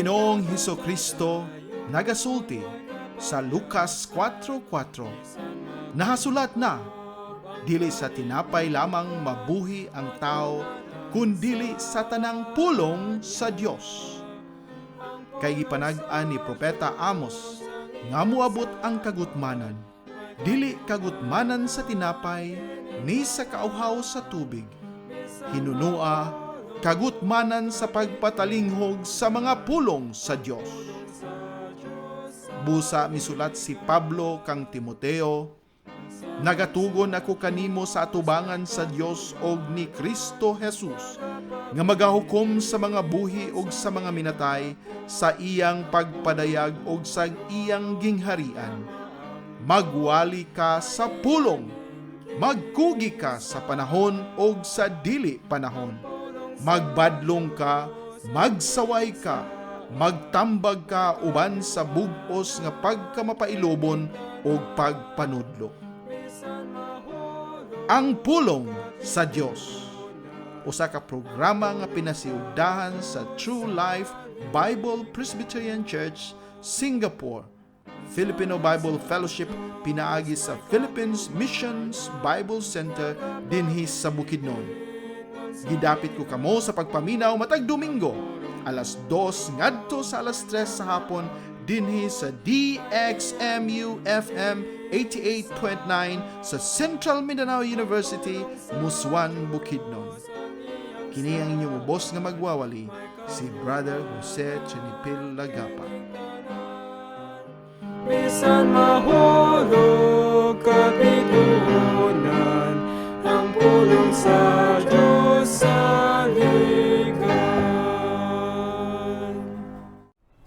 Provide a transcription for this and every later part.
Ginoong Hesukristo nagasulti sa Lucas 4:4. Nahasulat na, dili sa tinapay lamang mabuhi ang tao, kundili sa tanang pulong sa Dios. Kay gipanag-an ni Propeta Amos, nga muabot ang kagutmanan, dili kagutmanan sa tinapay, ni sa kauhaw sa tubig. Hinunua, kagutmanan sa pagpatalinghog sa mga pulong sa Dios. Busa misulat si Pablo kang Timoteo, nagatugon ako kanimo sa atubangan sa Dios og ni Kristo Jesus, nga magahukom sa mga buhi og sa mga minatay sa iyang pagpadayag og sa iyang gingharian. Magwali ka sa pulong, magkugi ka sa panahon og sa dili panahon. Magbadlong ka, magsaway ka, magtambag ka uban sa bug-os nga pagkamapailobon o pagpanudlo. Ang pulong sa Dios, usa ka programa nga pinasiugdahan sa True Life Bible Presbyterian Church, Singapore, Filipino Bible Fellowship pinaagi sa Philippines Missions Bible Center dinhi sa Bukidnon. Gidapit ko kamo sa pagpaminaw matag Domingo, alas 2 ngadto sa alas 3 sa hapon dinhi sa DXMU FM 88.9 sa Central Mindanao University, Muswan, Bukidnon. Kini ang inyong boss nga magwawali, si Brother Jose Chenipil Lagapa. Bisan mahulog kapitunan, ang pulong sa Diyos sa ligan.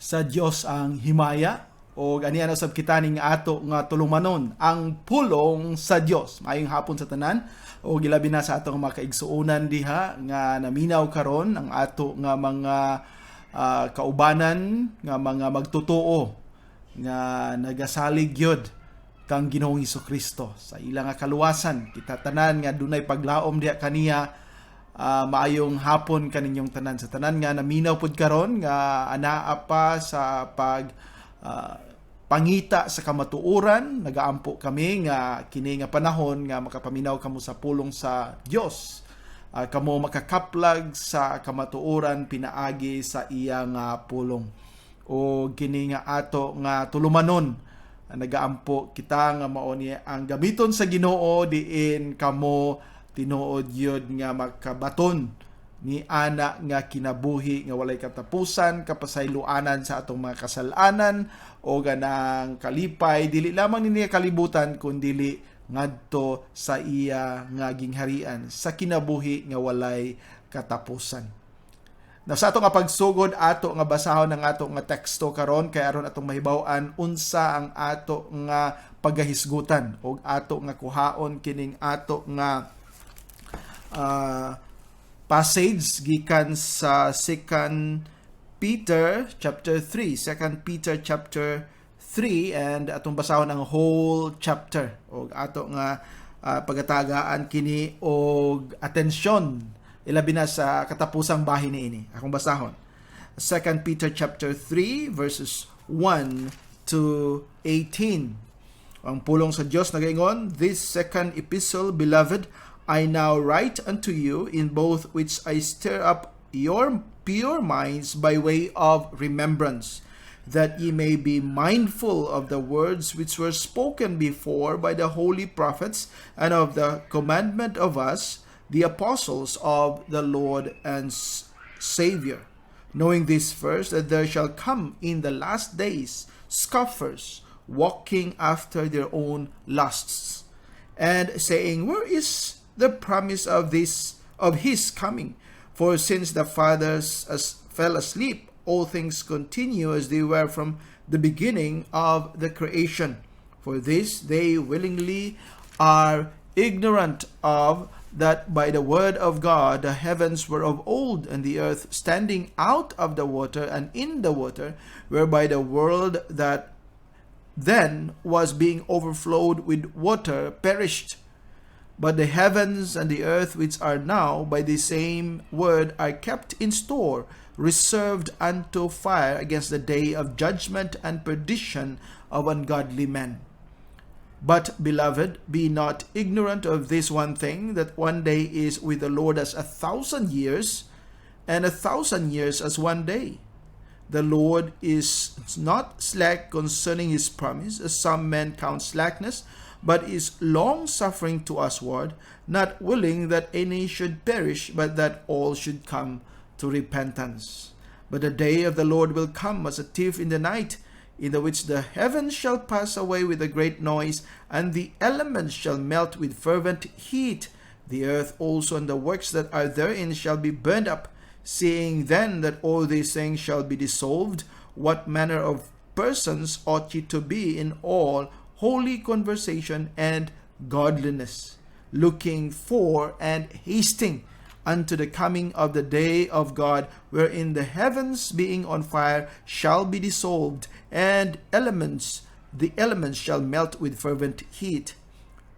Sa Dios ang himaya, o ganiyan usab kita ning ato nga tulumanon, ang pulong sa Dios. Maayong hapon sa tanan, o gilabi na sa ato nga mga kaigsuonan diha nga naminaw karon ang ato nga mga kaubanan nga mga magtutuo nga nagasalig yod kang Ginoong Hesukristo sa ilang nga kaluwasan. Kita tanan nga dunay paglaom diha kaniya. Maayong hapon kaninyong tanan sa tanan nga naminaw pud karon nga anaa pa sa pangita sa kamatuoran. Nagaampo kami nga kini nga panahon nga makapaminaw kamo sa pulong sa Dios. Kamo makakaplag sa kamatuoran pinaagi sa iyang pulong. O kini nga ato nga tulumanon, nagaampo kita nga mao ni ang gamiton sa Ginoo diin kamo tinuod yun nga makabaton ni ana nga kinabuhi nga walay katapusan, kapasayloanan sa atong mga kasalanan o ganang kalipay, dili lamang niya kalibutan kundi ngadto sa iya nga gingharian sa kinabuhi nga walay katapusan. Na sa ato nga pagsugod, ato nga basahon ang ato nga teksto karon kay aron atong mahibaw-an unsa ang ato nga pagahisgutan o ato nga kuhaon kining ato nga passage gikan sa 2 Peter chapter 3, 2 Peter chapter 3, and atong basahon ang whole chapter o ato nga pagatagaan kini og atensyon ilabi na sa katapusang bahin niini. Akong basahon. 2 Peter chapter 3 verses 1 to 18. Ang pulong sa Dios nagaingon, "This second epistle, beloved, I now write unto you, in both which I stir up your pure minds by way of remembrance, that ye may be mindful of the words which were spoken before by the holy prophets, and of the commandment of us, the apostles of the Lord and Savior. Knowing this first, that there shall come in the last days scoffers, walking after their own lusts, and saying, Where is the promise of his coming? For since the fathers fell asleep, all things continue as they were from the beginning of the creation. For this they willingly are ignorant of, that by the word of God the heavens were of old, and the earth standing out of the water and in the water, whereby the world that then was being overflowed with water perished. But the heavens and the earth which are now by the same word are kept in store reserved unto fire against the day of judgment and perdition of ungodly men. But, beloved, be not ignorant of this one thing, that one day is with the Lord as 1,000 years, and 1,000 years as one day. The Lord is not slack concerning his promise, as some men count slackness, but is long-suffering to usward, not willing that any should perish, but that all should come to repentance. But the day of the Lord will come as a thief in the night, in the which the heavens shall pass away with a great noise, and the elements shall melt with fervent heat. The earth also and the works that are therein shall be burned up. Seeing then that all these things shall be dissolved, what manner of persons ought ye to be in all holy conversation and godliness, looking for and hasting unto the coming of the day of God, wherein the heavens being on fire shall be dissolved, and the elements shall melt with fervent heat.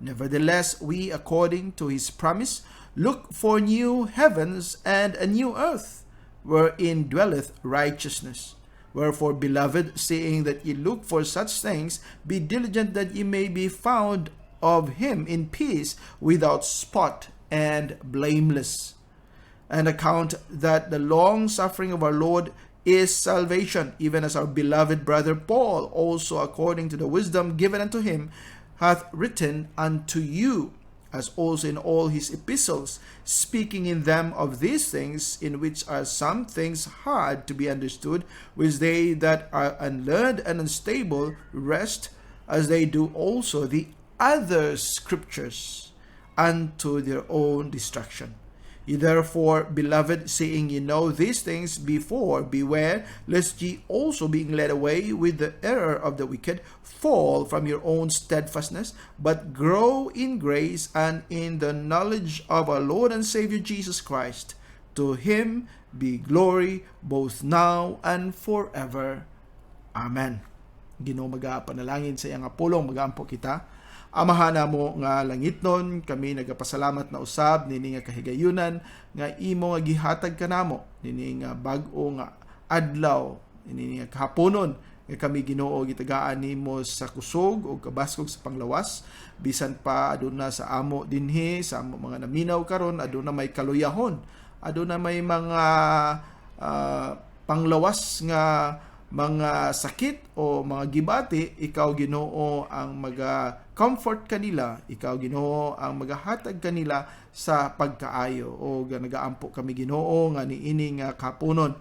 Nevertheless, we, according to his promise, look for new heavens and a new earth, wherein dwelleth righteousness. Wherefore, beloved, seeing that ye look for such things, be diligent that ye may be found of him in peace, without spot and blameless. And account that the long suffering of our Lord is salvation, even as our beloved brother Paul also, according to the wisdom given unto him, hath written unto you, as also in all his epistles, speaking in them of these things, in which are some things hard to be understood, which they that are unlearned and unstable wrest, as they do also the other scriptures, unto their own destruction. Ye therefore, beloved, seeing ye know these things before, beware lest ye also, being led away with the error of the wicked, fall from your own steadfastness, but grow in grace and in the knowledge of our Lord and Savior Jesus Christ. To him be glory both now and forever. Amen. Ginoo, magapanalangin sa iyang apulong, magaampo kita. Amahan mo nga langitnon, kami nagapasalamat na usab nini nga kahigayunan nga imo nga gihatag kanamo nini nga bag-o nga adlaw, nini nga kahaponon nga kami Ginoo gitagaan nimo sa kusog o kabaskog sa panglawas, bisan pa aduna sa amo dinhi, sa amo mga naminaw karon, aduna may kaluyahon, aduna may mga panglawas nga mga sakit o mga gibati, ikaw Ginoo ang comfort kanila, ikaw Ginoo ang magahatag kanila sa pagkaayo. O nagaampo kami Ginoo nga niini nga kapunon,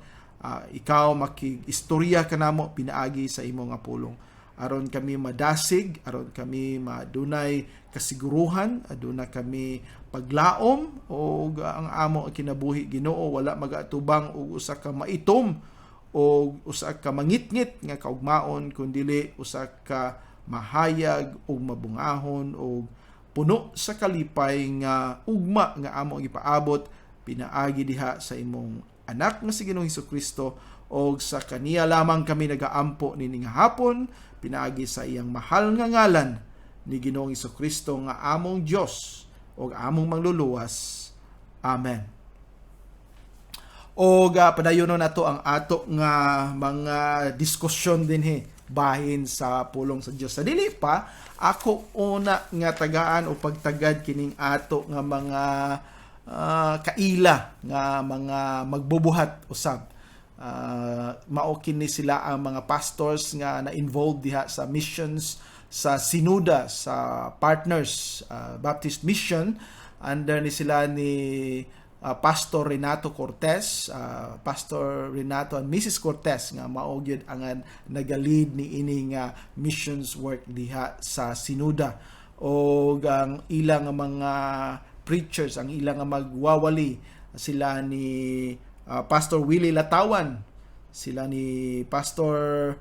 ikaw makig-istorya kanamo pinaagi sa imo nga pulong, aron kami madasig, aron kami madunay kasiguruhan, aduna kami paglaom, o ang amo kinabuhi Ginoo wala magatubang og usa ka maitom o usa ka mangitngit nga kaugmaon, kundili usa ka mahayag o mabungahon o puno sa kalipay nga ugma nga amo gipaabot pinaagi diha sa imong anak nga si Ginoong Hesukristo, o sa kaniya lamang kami nagaampo nining hapon, pinaagi sa iyang mahal nga ngalan ni Ginoong Hesukristo nga among Dios o among mangluluwas. Amen. O padayonon nato ang ato nga mga diskusyon dinhi bahin sa pulong sa Dios. Sa dili pa ako una nga tagaan o pagtagad kining ato nga mga kaila nga mga magbubuhat usab. Mao kini sila ang mga pastors nga na-involved diha sa missions sa Sinuda, sa Partners Baptist Mission. Under ni sila ni Pastor Renato Cortez, Pastor Renato and Mrs. Cortez nga mao gyud ang nagalid ni ining missions work diha sa Sinuda. O ang ilang mga preachers, ang ilang magwawali, sila ni Pastor Willie Latawan, sila ni Pastor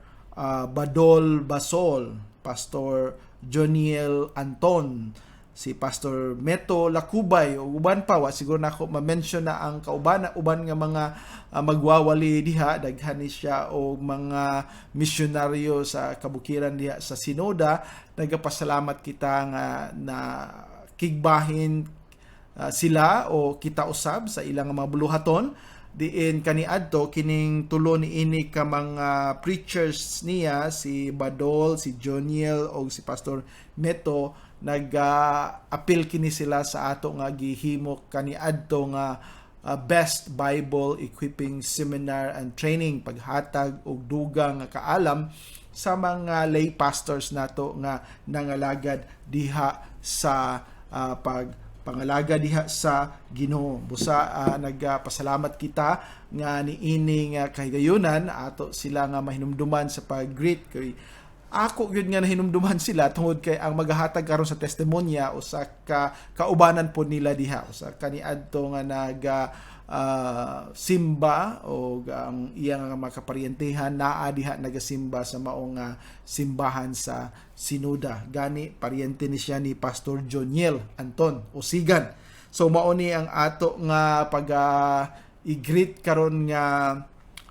Badol Basol, Pastor Joniel Anton, si Pastor Meto Lacubay, o uban pa, siguro na ako ma-mention na ang uban nga mga magwawali diha, daghan ni siya o mga misyonaryo sa kabukiran diha sa Sinoda. Nagapasalamat kita nga na kigbahin sila o kita usab sa ilang mga buluhaton, diin kaniadto kining tulo ni ini ka mga preachers niya, si Badol, si Joniel o si Pastor Meto, nag-appeal kini sila sa ato nga gihimo kaniadto nga Best Bible Equipping Seminar and Training, paghatag og dugang nga kaalam sa mga lay pastors nato nga nangalagad diha sa pangalaga diha sa Ginoo. Busa nagpasalamat kita nga niini nga kahigayunan ato sila nga mahinumduman sa pag-greet kay ako gyud nga nahinumduman sila tungod kay ang maghahatag karon sa testimonya usa ka kaubanan po nila diha, usa kaniadto nga simba o ang iyang makaparyentehan naa diha nagasimba sa maong simbahan sa Sinuda. Gani paryente ni siya ni Pastor Joniel Anton Usigan. So mao ni ang ato nga pag i-greet karon nga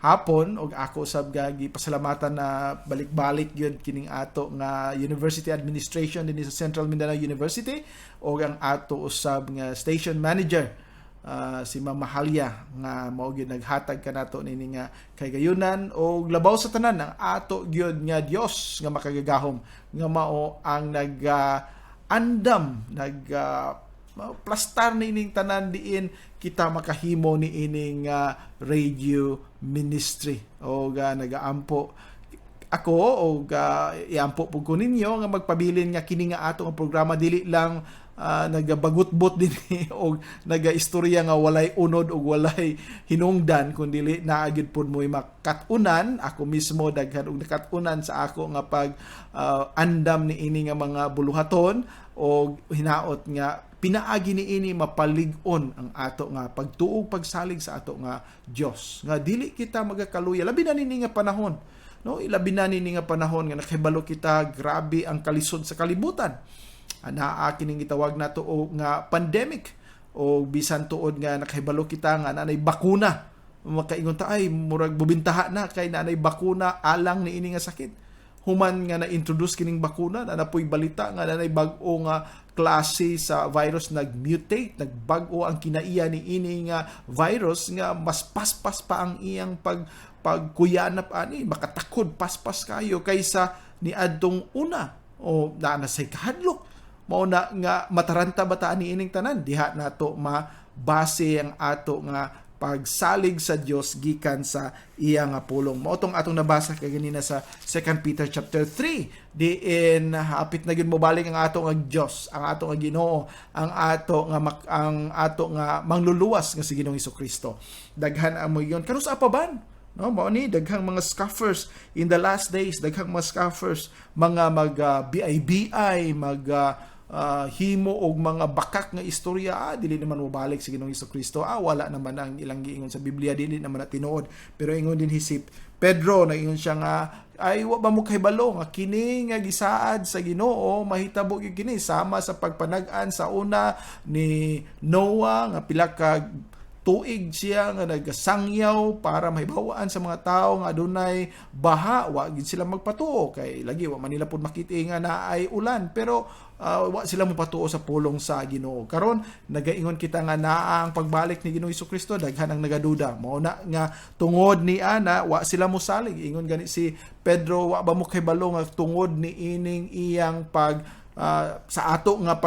hapon, og ako usab gagi pasalamatan na balik-balik yun kining ato nga University Administration din sa Central Mindanao University, og ang ato usab nga station manager si Ma'am Mahalia nga mao gyud naghatag kanato nini nga kahigayunan, og labaw sa tanan ang ato gyud nga Dios nga makagagahom nga mao ang andam plastar ni ining tanan diin kita makahimo ni ining radio ministry. O nagaampo ako o iampo pug ko ninyo nga magpabilin nga kini nga ato nga programa dili lang nagabagot-bot din o nagaistorya nga walay unod o walay hinungdan, kundi naagid pud mo'y makatunan. Ako mismo daghan og nakatunan sa ako nga pag andam ni ini nga mga buluhaton o hinaot nga pinaagi ni ini mapalig-on ang ato nga pagtuog pagsalig sa ato nga Dios nga dili kita magakaluya labi na nini nga panahon, no, ilabi na nini nga panahon nga nakahibalo kita grabe ang kalisod sa kalibutan. Naa kining gitawag nato o nga pandemic o bisan tuod nga nakahibalo kita nga nanay bakuna, makaingon ta ay murag bubintaha na kay nanay bakuna alang ni ini nga sakit. Human nga na-introduce kining bakuna, na napoy balita nga nanay bag-o nga klase sa virus nag-mutate, nagbag-o ang kinaiya ni ini nga virus nga mas paspas pa ang iyang pagkuyanap ani, makatakod paspas kayo kaysa ni adtong una o nasay kahadlok. Mao na nga mataranta bata ni ining tanan diha nato mabase ang ato nga pagsalig sa Dios gikan sa iya nga pulong. Mao tong atong nabasa kay ganina sa 2 Peter chapter 3 diin hapit na gyud mobalik ang ato nga Dios, ang ato nga Ginoo, ang ato nga mangluluwas nga si Ginoong Hesukristo. Daghan ang moyon kanus apaban, no, mao ni daghang mga scoffers in the last days, daghang mga scoffers, mga BI himo og mga bakak nga istorya, dili naman mobalik si Ginoong Hesukristo, wala naman ang ilang giingon sa Biblia, dili naman na tinuod. Pero ingon din si Pedro na ingon siya nga ay wa ba mo kahibalo nga kini nga gisaad sa Ginoo mahitabo gyud kini sama sa pagpanag-an sa una ni Noah nga pila ka tuig siya nga nagasangyaw para mahibawaan sa mga tao nga adunay baha, wa gid sila magpatuo kay lagi wa man nila pud makit nga naay ulan, pero wa sila mopatuo sa pulong sa Ginoo. Karon nagaingon kita nga naa ang pagbalik ni Ginoong Hesukristo, daghan ang nagaduda. Mao na nga tungod ni ana wa sila mosalig. Ingon gani si Pedro, wa ba mo kahibalo nga tungod ni ining iyang sa ato nga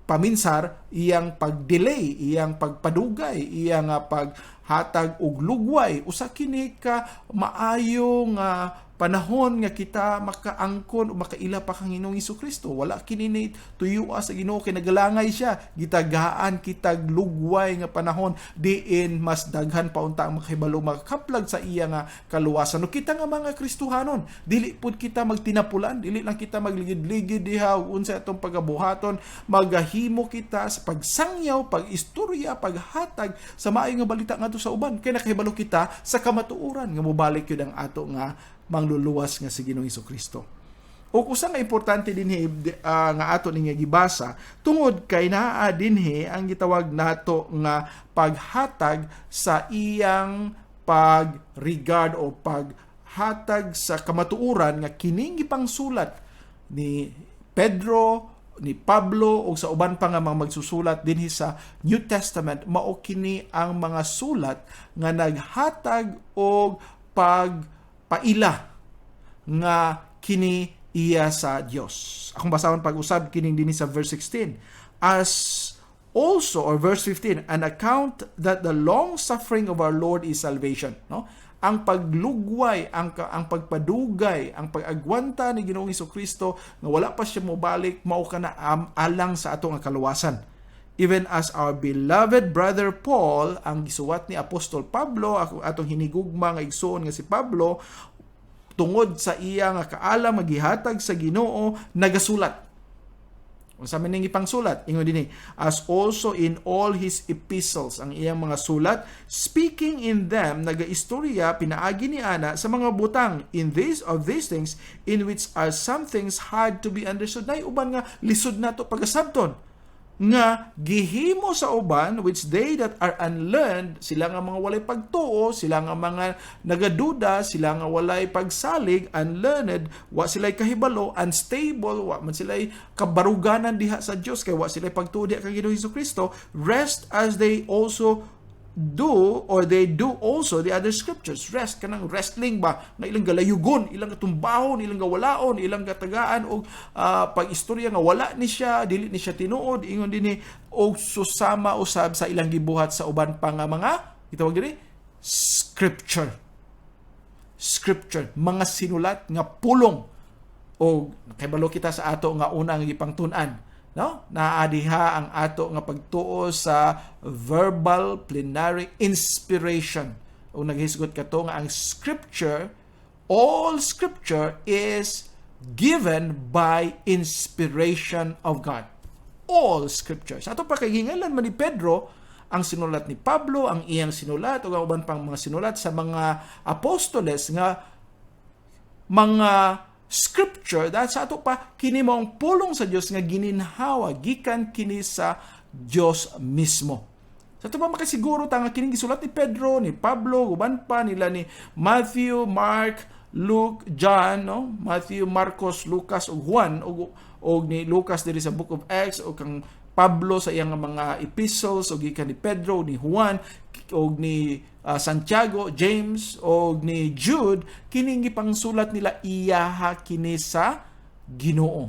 paminsar, iyang pag-delay, iyang pagpadugay, iyang paghatag og lugway, usa kini ka maayo nga panahon nga kita makaangkon o makaila pa kang Ginoong Hesukristo. Wala kini ni tuyuwa sa Ginoo kay nagalangay siya, gitagaan kitag lugway nga panahon diin mas daghan pa unta ang makahibalo makaplag sa iya nga kaluwasan. No kita nga mga Kristohanon, dili pud kita magtinapulan, dili lang kita magligid-ligid diha ug unsa atong pagabuhaton, magahimo kita sa pagsangyaw, pagistorya, paghatag sa maayo nga balita ngadto sa uban kay nakahibalo kita sa kamatuoran nga mobalik yun ang ato nga mangluluwas nga si Ginoong Hesukristo. O usa nga importante dinhi nga ato ni nga gibasa tungod kay naa dinhi ang gitawag nato nga paghatag sa iyang pagregard o paghatag sa kamatuoran nga kining gipangsulat ni Pedro ni Pablo o sa uban pa nga mga magsusulat dinhi sa New Testament, mao kini ang mga sulat nga naghatag og pagpaila nga kini iya sa Dios. Akong basahon pag-usab kining dinhi sa verse 16. As also, or verse 15, an account that the long suffering of our Lord is salvation. No? Ang paglugway, ang pagpadugay, ang pag-agwanta ni Ginoong Hesukristo nga wala pa siya mobalik, mao kana alang sa atong kaluwasan. Even as our beloved brother Paul, ang gisuwat ni Apostol Pablo, atong hinigugma nga igsoon nga si Pablo, tungod sa iya nga kaalam magihatag sa Ginoo, nagasulat. Sa maning ipang sulat, ingon dinhi, as also in all his epistles, ang iyang mga sulat, speaking in them, nagaistorya, pinaagi ni ana sa mga butang in of these things, in which are some things hard to be understood. Nay uban nga lisod nato pagasabton, nga gihimo sa uban, which they that are unlearned, sila nga mga walay pagtuo, sila nga mga nagaduda, sila nga walay pagsalig, unlearned, wa sila'y kahibalo, unstable, wa man sila'y kabaruganan diha sa Dios, kay wa sila'y pagtuo diha kay Ginoong Hesukristo, rest as they also do, or they do also the other scriptures. Rest, kanang wrestling ba, na ilang galayugon, ilang tumbahon, ilang gawalaon, ilang gatagaan, o pag-istorya nga wala ni siya, dili ni siya tinuod, ingon din o susama usab sa ilang gibuhat sa uban pa nga mga, itawag din scripture, mga sinulat nga pulong, o kaybalo kita sa ato nga unang gipangtun-an, no? Naadiha ang ato nga pagtuo sa verbal plenary inspiration. O naghisgot kato nga ang scripture, all scripture is given by inspiration of God. All scriptures. Ato pa kagingalan man ni Pedro, ang sinulat ni Pablo, ang iyang sinulat, o ang uban pang mga sinulat sa mga apostoles nga mga scripture, dahil sa ato pa kini mao ang pulong sa Dios nga gininhawa gikan kini sa Dios mismo. Sa ato pa makasiguro ta nga kining gisulat ni Pedro, ni Pablo, uban pa nila ni Matthew, Mark, Luke, John, no? Matthew, Marcos, Lucas ug Juan, og ni Lucas diri sa Book of Acts, o kang Pablo sa iyang mga epistles, o gikan ni Pedro, ni Juan, og ni Santiago, James, o ni Jude, kining gipangsulat nila iyaha kini sa Ginoo.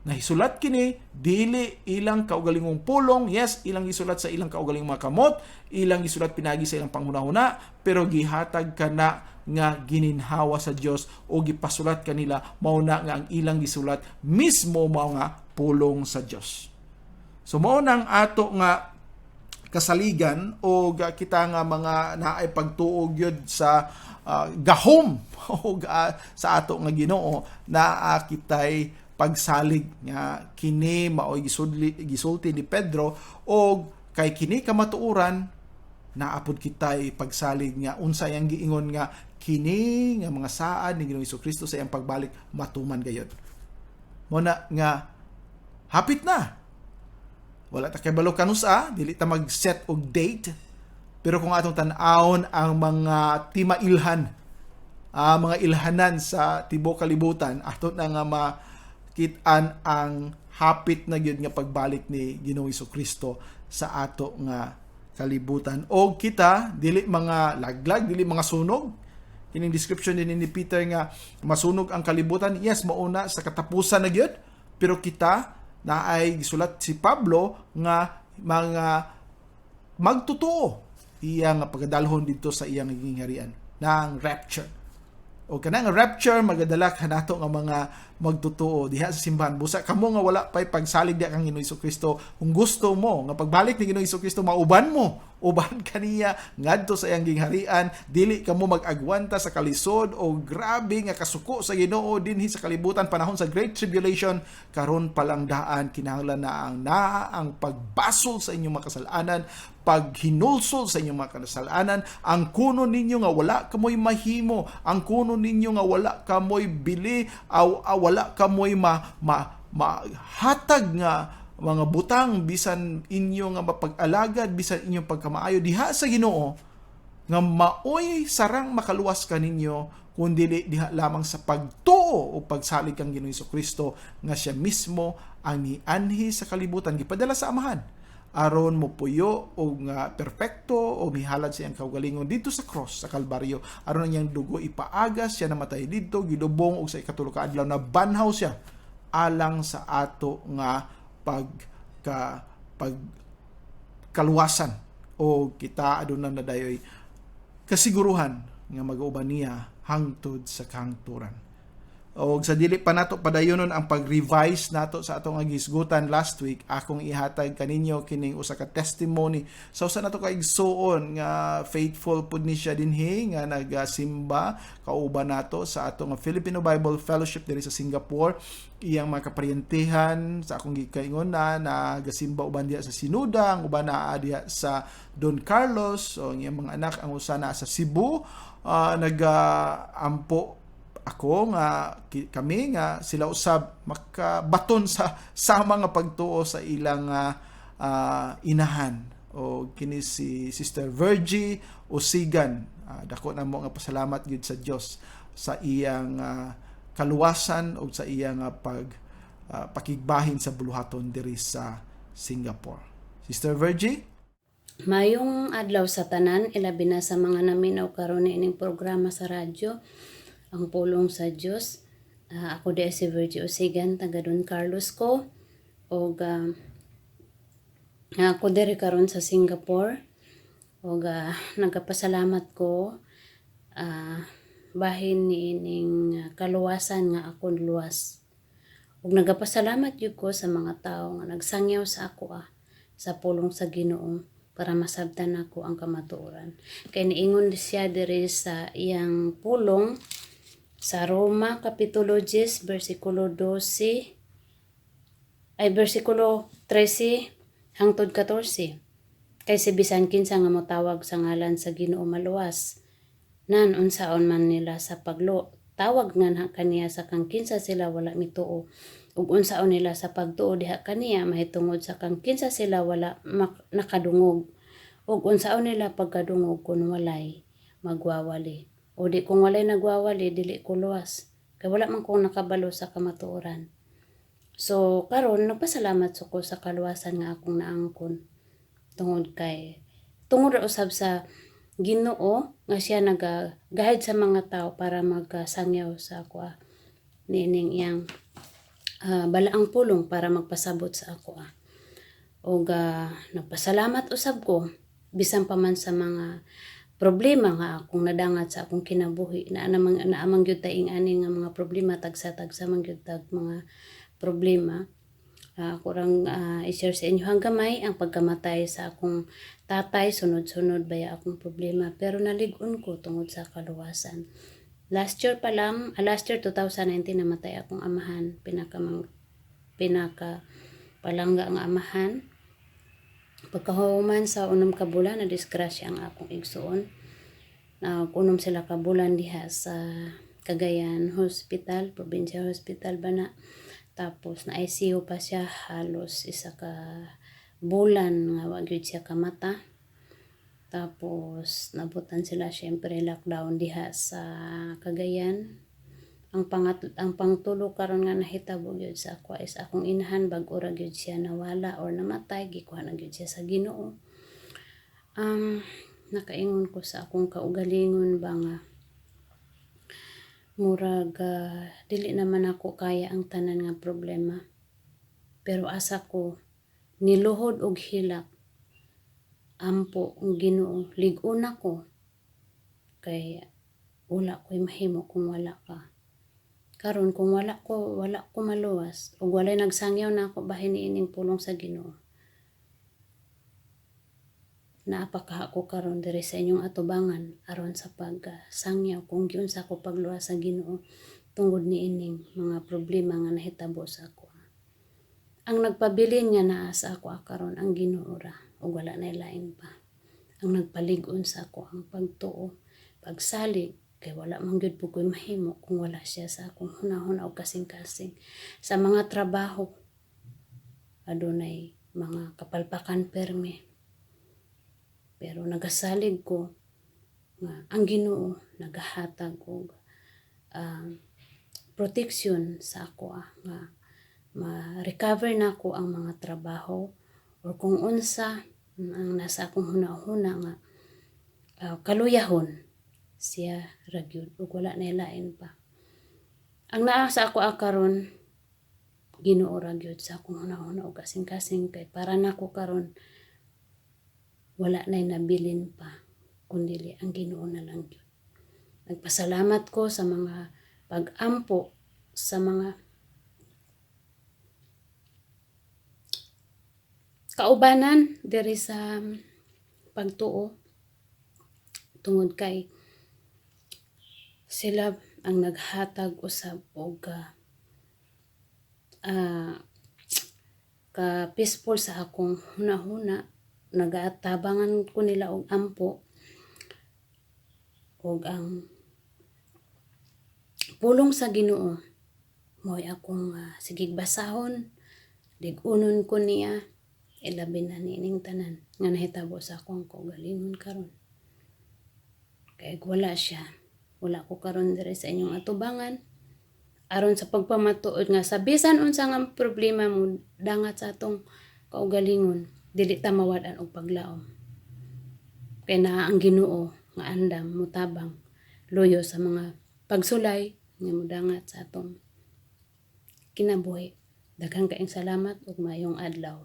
Nahisulat kini, dili ilang kaugalingong pulong, yes, ilang isulat sa ilang kaugalingong mga kamot, ilang isulat pinagi sa ilang panghuna-huna, pero gihatag kana nga gininhawa sa Dios o gipasulat kanila mao na nga ang ilang gisulat mismo mao nga pulong sa Dios. So mao nang ato nga kasaligan o kita nga mga naay pagtuog yun sa gahom o sa ato nga Ginoo na kitay pagsalig nga kini maoy gisulti ni Pedro o kay kini kamatuoran naapod kitay pagsalig nga unsa yang giingon nga kini nga mga saad ni Ginoong Hesukristo sa iyang pagbalik matuman gayud. Mo na nga hapit na. Wala ta kay balo kanusa, dili ta mag-set og date. Pero kung atong tan-awon ang mga timailhan, mga ilhanan sa tibuok kalibutan, ato na nga makit-an ang hapit na gyud nga pagbalik ni Ginoong Hesukristo sa ato nga kalibutan. O kita dili mga laglag, dili mga sunog. Kining description din ni Peter nga masunog ang kalibutan. Yes, mauna sa katapusan na gyud, pero kita na ay gisulat si Pablo nga mga magtutuo iya nga pagdalhon dito sa iyang gingharian ng rapture. O kanang rapture magadala kanato nga mga magtutuo diha sa simbahan. Busa kamo nga wala pay pagsalig diha kang Ginoong Hesukristo, kung gusto mo nga pagbalik ni Ginoong Hesukristo mauban mo, uban kaniya ngadto sa iyang gingharian, dili kamo mag-agwanta sa kalisod o grabe nga kasuko sa Ginoo dinhi sa kalibutan panahon sa Great Tribulation. Karon pa lang daan kinahanglan na ang pagbasol sa inyong mga kasalanan, paghinulsol sa inyong mga kasalanan, ang kuno ninyo nga wala kamoy mahimo, ang kuno ninyo nga wala kamoy bili, wala kamoy mahatag nga mga butang bisan inyo nga mapag-alagad, bisan inyong pagkamaayo diha sa Ginoo nga maoy sarang makaluwas kaninyo kundi diha lamang sa pagtuo pagtuo o pagsalig kang Ginoong Kristo nga siya mismo ang nianhi sa kalibutan gipadala sa amahan aron mo puyo o nga perpekto o mihalad siyang kaugalingon dito sa cross sa Kalbaryo aron ang iyang dugo ipaagas siya namatay dito gidubong og sa ikatulo ka adlaw na banhaw siya alang sa ato nga pagkaluwasan o kita aduna na dayoy kasiguruhan nga mag-uban niya hangtod sa kahangturan. O sa dili pa nato padayonon ang pag-revise nato sa atong gisgutan last week, akong ihatag kaninyo kining usa ka testimony sa usa nato ka igsuon nga faithful pud ni siya dinhi nga nagasimba kauban nato sa atong Filipino Bible Fellowship diri sa Singapore. Iyang mga kaparyentihan sa akong gikaingon na nagasimba uban diha sa Sinuda, ang uban naa diha sa Don Carlos, o iyang mga anak ang usa na sa Cebu. Nag-ampo ako nga kami nga sila usab makabaton sa sama nga pagtuo sa ilang inahan o kini si Sister Virgie Osigan. Dako na mo nga pasalamat gyud sa Dios sa iyang kaluwasan o sa iyang pakigbahin sa buluhaton diri sa Singapore. Sister Virgie? Mayong adlaw sa tanan, ilabi na sa mga naminaw karon ining programa sa radyo, ang pulong sa Dios. Ako di si Virgie Osigan, taga Don Carlos ko. O ako diri karon sa Singapore. O nagapasalamat ko bahin ni ining kaluwasan nga akong luwas. O nagapasalamat yun ko sa mga tao nga nagsangyaw sa ako sa pulong sa Ginoo para masabtan ako ang kamatuoran. Kaya niingon siya diri sa iyang pulong sa Roma Kapitulo 10, versikulo 12, versikulo 13 hangtod 14. Kay si bisan kinsa nga motawag sa ngalan sa Ginoo maluwas, nan unsaon man nila sa tawag nga kaniya sa kang kinsa sila wala mituo. Ug unsaon nila sa pagtuo diha kaniya mahitungod sa kang kinsa sila wala nakadungog. Ug unsaon nila pagkadungog kun walay magwawali. O di kung walay nagwawali dili ko luwas. Kay wala man kong nakabalo sa kamatuoran. So karon nagpasalamat ko sa kaluwasan nga akong naangkon. Tungod usab sa Ginoo nga siya nagagahid sa mga tao para magkasangyaw sa ako nining iyang balaang pulong para magpasabot sa ako o nagpasalamat usab ko bisan pa man sa mga problema nga akong nadangat sa akong kinabuhi na amang gyud taing ani nga mga problema tagsa-tagsa man gyud mga problema. Ako rang i-share sa inyo gamay ang pagkamatay sa akong tatay, sunod-sunod baya akong problema pero nalig-on ko tungod sa kaluwasan. Last year 2019 namatay akong amahan, pinaka palangga ang amahan. Pagkahuman sa unang kabulan na disgrasya ang akong igsuon. Kunom sila kabulan diha sa Cagayan Hospital, Provincial Hospital bana. Tapos na ICU pa siya halos isa ka bulan nga wa gyud siya kamata. Tapos nabutan sila syempre lockdown diha sa Cagayan. Ang pangtulo karon nga nahitabo gyud sa ako is akong inahan bag-o ra gyud siya nawala or namatay gikuha na gyud siya sa Ginoo. Nakaingon ko sa akong kaugalingon ba nga murag dili naman ako kaya ang tanan nga problema. Pero asa ko niluhod og hilak ampo ang Ginoo, lig-on ako kay wala ko'y mahimo kung wala ka. Karon kung wala ko maluwas ug walay nagsangyaw na ako bahin niining pulong sa Ginoo. Naapaka ako karon diri sa inyong atubangan aron sa pagsangyaw kung giunsa ko pagluwas sa Ginoo tungod niining mga problema nga nahitabo sa ako. Ang nagpabilin nga naa sa ako karon ang Ginoo ra ug wala na lain pa. Ang nagpalig-on sa ako ang pagtuo, pagsalig kay wala man gyud po ko'y mahimo kung wala siya sa akong hunahuna o kasing-kasing. Sa mga trabaho, adunay mga kapalpakan permi. Pero nagasalig ko nga ang Ginoo nagahatag og protection sa ako nga ma-recover na ko ang mga trabaho or kung unsa ang nasa akong hunahuna nga kaluyahon siya ragyod ug wala na lain pa. Ang naa sa ako karon Ginoo ragyod sa akong hunahuna ug kasing-kasing kay para nako karon wala na nabilin pa kundi ang Ginoo na lang gyud. Nagpasalamat ko sa mga pag-ampo sa mga kaubanan diri sa pagtuo tungod kay sila ang naghatag usab og ka peaceful sa akong hunahuna. Nagaatabangan ko nila og ampo og ang pulong sa Ginoo mo'y akong sigig basahon, lig-unon ko niya, ilabi na nining tanan nga nahitabo sa akong kaugalingon karon. Kay wala siya, wala ko karon diri sa inyong atubangan aron sa pagpamatuod nga sa bisan unsa nga problema mo dangat sa atong kaugalingon, dili ta mawad-an og paglaom. Kay naa ang Ginoo nga andam mutabang loyo sa mga pagsulay nga modangat sa atong kinabuhi. Daghang kaayong salamat ug maayong adlaw.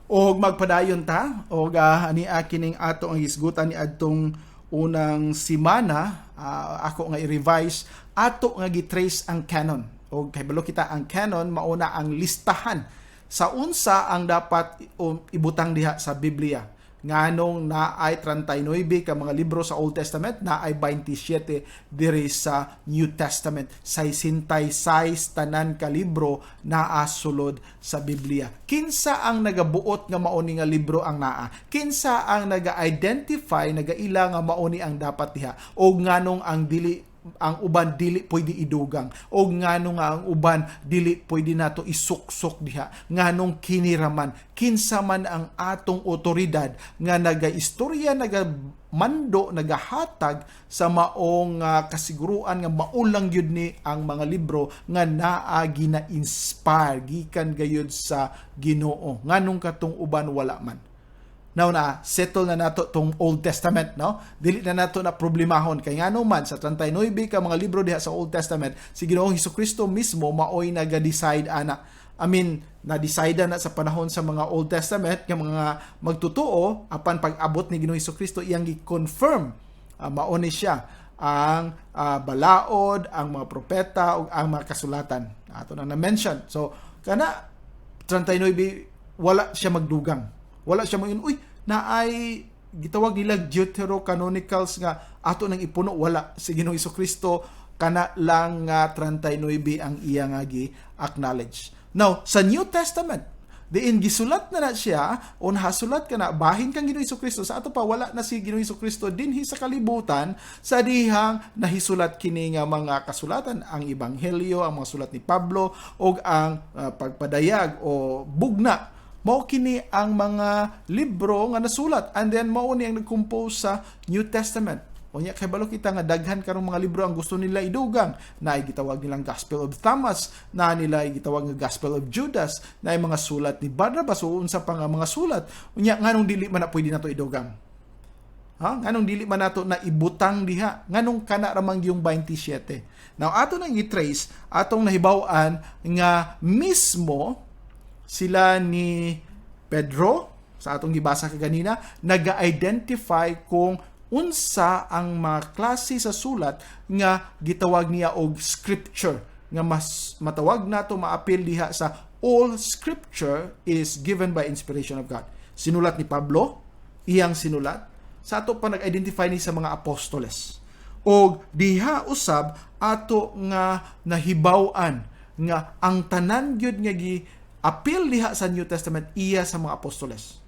Og magpadayon ta og ani kining ato ang hisgutan ni adtong unang semana. Ako nga i-revise ato nga gi-trace ang canon. Og kahibalo kita ang canon mauna ang listahan sa unsa ang dapat ibutang diha sa Biblia. Nganong naay 39 ka mga libro sa Old Testament, naay 27 diri sa New Testament. 66 tanan ka libro naa sulod sa Biblia. Kinsa ang nagabuot nga mauni nga libro ang naa? Kinsa ang naga-identify, nagaila nga mauni ang dapat diha? O nganong ang uban dili pwede idugang, o nganong nga ang uban dili pwede nato isuksok diha, nganong kiniraman, kinsa man ang atong otoridad nga nagaistorya, nagamando, nagahatag sa maong kasiguruan nga maulang gyud ni ang mga libro nga naa gina-inspire gikan gayud sa Ginoo, nganong katong uban wala man. Now settle na nato tong Old Testament, no? Dili na nato na problemahon kay ngano man sa 39 ka mga libro diha sa Old Testament, si Ginoong Hesukristo mismo maoy naga-decide ana. Na-decide na sa panahon sa mga Old Testament nga mga magtutuo apan pag-abot ni Ginoong Hesukristo iyang gi-confirm mao ni siya ang balaod, ang mga propeta ug ang mga kasulatan. Ato na na-mention. So kana 39 wala siya magdugang. Wala siya mga naay gitawag nila Deuterocanonicals nga ato nang ipuno, wala. Si Ginoong Hesukristo kana lang 39 ang iya nga gi-acknowledge. Now, sa New Testament, diin gisulat na siya o nahasulat ka na bahin kang Ginoong Hesukristo. Sa ato pa wala na si Ginoong Hesukristo dinhi sa kalibutan sa dihang nahisulat kini nga mga kasulatan, ang ebanghelyo, ang mga sulat ni Pablo o ang pagpadayag o bugna. Mao kini ang mga libro nga nasulat, and then mao ni ang nag-compose sa New Testament. Unya kay balo kita nga daghan karong mga libro ang gusto nila idugang, na gitawag nilang Gospel of Thomas, na nila gitawag nga Gospel of Judas, na mga sulat ni Barnabas o unsa pa nga mga sulat. Unya nganong dili man na pwede nato idugang? Nganong dili man nato na ibutang diha? Nganong kana ramang yung 27? Now ato nang i-trace, atong nahibaw-an nga mismo sila ni Pedro, sa atong gibasa kaganina, naga-identify kung unsa ang mga klase sa sulat nga gitawag niya og scripture, nga mas matawag nato maapil diha sa all scripture is given by inspiration of God. Sinulat ni Pablo, iyang sinulat, sa ato pa nag-identify ni sa mga apostoles. Og diha usab ato nga nahibaw-an nga ang tanan gyud nga apil diha sa New Testament iya sa mga apostoles.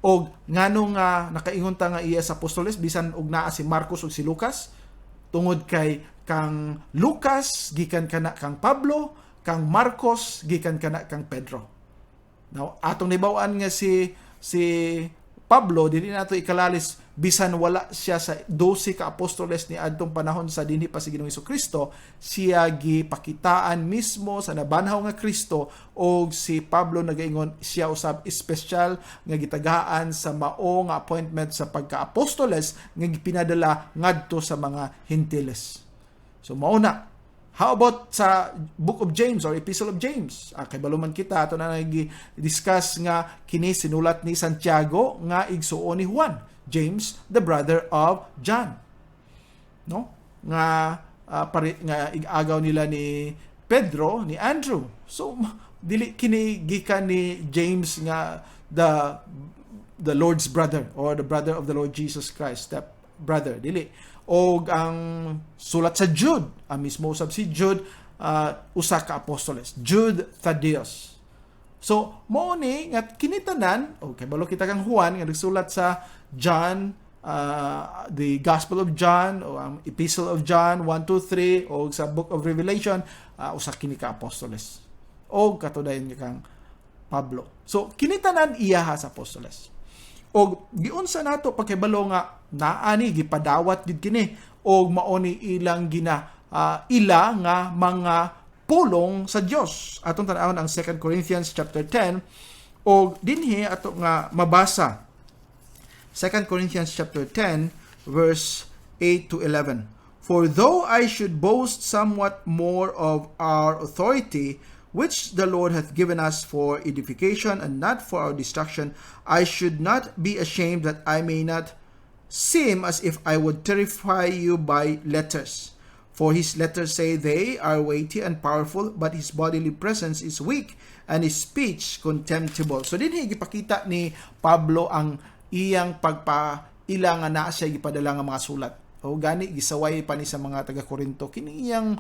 Og nganong nakaingon ta nga iya sa apostoles bisan og naa si Marcos ug si Lucas, tungod kay kang Lucas gikan kana kang Pablo, kang Marcos gikan kana kang Pedro. Now atong nibaw-an nga si Pablo dili nato ikalalis bisan wala siya sa 12 ka apostoles ni adtong panahon sa dinhi pa si Ginoong Hesukristo, siya gipakitaan mismo sa nabanhaw nga Kristo, og si Pablo nagaingon siya usab espesyal nga gitagaan sa mao nga appointment sa pagka-apostoles nga gipinadala ngadto sa mga Gentiles. So mao na. How about sa Book of James or Epistle of James? Kay baluman kita ato na nag-discuss nga kini sinulat ni Santiago nga igsuon ni Juan, James, the brother of John. No? Nga nga igagaw nila ni Pedro, ni Andrew. So dili kini gikan ni James nga the Lord's brother or the brother of the Lord Jesus Christ, step brother, dili. O ang sulat sa Jude, mismo usab si Jude, usa ka apostoles, Jude Thaddeus. So mao ni nga kinitanan, okay, balo kita kang Juan nga nagsulat sa John, the Gospel of John o ang Epistle of John 1, 2, 3 o sa Book of Revelation, usa kini ka apostoles. O katudayon kang Pablo. So kinitanan iya sa apostoles. Og giunsa nato pagkibalo nga naani gipadawat gid kini og mao ni ilang ila nga mga pulong sa Dios. Atong tan-awon ang 2 Corinthians chapter 10 og dinhi ato nga mabasa 2 Corinthians chapter 10 verse 8 to 11. For though I should boast somewhat more of our authority, which the Lord hath given us for edification and not for our destruction, I should not be ashamed, that I may not seem as if I would terrify you by letters. For his letters say they are weighty and powerful, but his bodily presence is weak, and his speech contemptible. So dinhi gipakita ni Pablo ang iyang pagpaila nga naa siya gipadala nga mga sulat. O gani gisaway pa ni sa mga taga Corinto kini iyang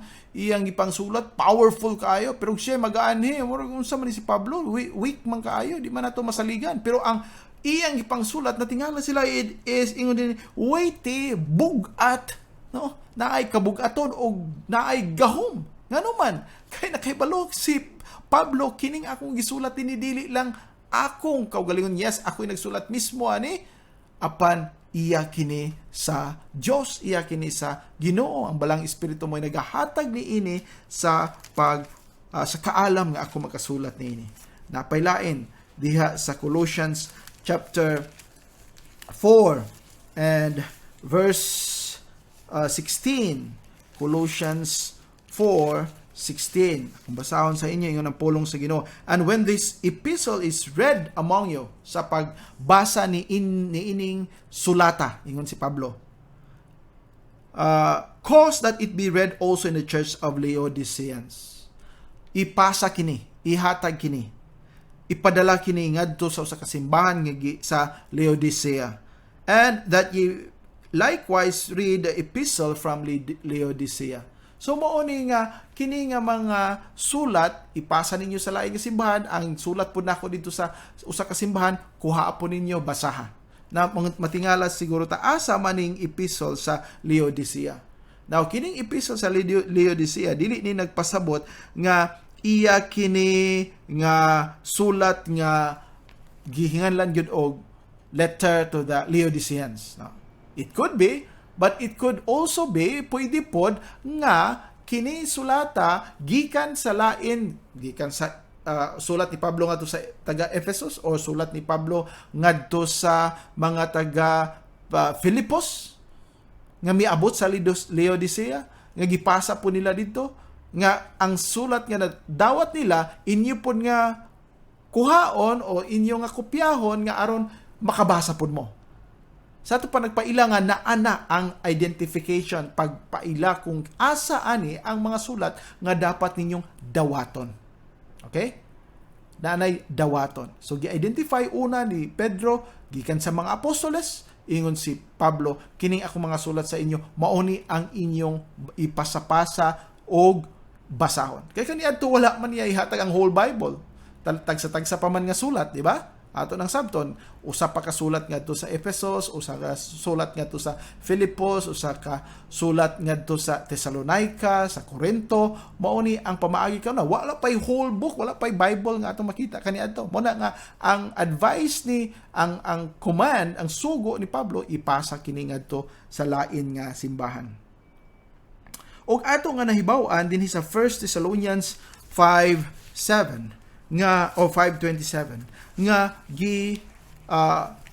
ipang sulat powerful kaayo, pero siya magaan murag unsa man ni si Pablo, weak man kaayo, di man nato masaligan. Pero ang iyang ipang sulat na tingala sila is ingon din weighty, bugat, no, naay kabugaton og naay gahom. Ngano man kay nakahibalo si Pablo kining akong gisulat dinidili lang akong kaugalingon. Yes, ako'y nagsulat mismo ani, apan iya kini sa Dios, iya kini sa Ginoo. Ang balang espiritu mo'y nagahatag ni ini sa sa kaalam nga ako makasulat ni ini. Napaylain diha sa Colossians chapter 4 and verse 16. Colossians 4:16. Kung basahon sa inyo, yun ang pulong sa Ginoo. And when this epistle is read among you, sa pagbasa ni ining sulata, ingon si Pablo, cause that it be read also in the church of Laodiceans. Ipasa kini, ihatag kini, ipadala kini ngadto sa usa ka simbahan nga sa Laodicea. And that ye likewise read the epistle from Laodicea. So mao ni nga kini nga mga sulat ipasa ninyo sa laing simbahan. Ang sulat po nako dito sa usa ka simbahan, kuha po ninyo, basaha. Na matingala siguro ta asa maning epistle sa Laodicea. Now kining epistle sa Laodicea dili ni nagpasabot nga iya kini nga sulat nga gihinganlan gyud og letter to the Laodiceans. No? It could be, but it could also be, pwede pod nga kini sulata gikan sa lain, gikan sa sulat ni Pablo ngadto sa taga Ephesus o sulat ni Pablo ngadto sa mga taga Filipos nga miabot sa Laodicea, nga gipasa po nila dito, nga ang sulat nga dawat nila inyo pod nga kuhaon o inyo nga kopyahon nga aron makabasa pod mo. Sa ito pa nagpaila nga naana ang identification, pagpaila kung asa ani ang mga sulat nga dapat ninyong dawaton. Okay? Naanay dawaton. So, gi-identify una ni Pedro, gikan sa mga apostoles, ingon si Pablo, kining ako mga sulat sa inyo, mauni ang inyong ipasapasa o basahon. Kaya kaniadto wala man niya ihatag ang whole Bible. Tagsa-tagsa pa man nga sulat, di ba? ato ng sabton, usa pa ka sulat ngadto sa Efesos, usa ka sulat ngadto sa Filipos, usa ka sulat ngadto sa Thessalonica, sa Corinto. Mao ni ang pamaagi kauna, wala pay whole book, wala pay Bible nga atong makita kaniadto. Mo na nga ang advice ni ang command, ang sugo ni Pablo ipasa kini ngadto sa lain nga simbahan. Og ato nga nahibaw-an dinhi sa 1 Thessalonians 5:7 nga o 5:27 nga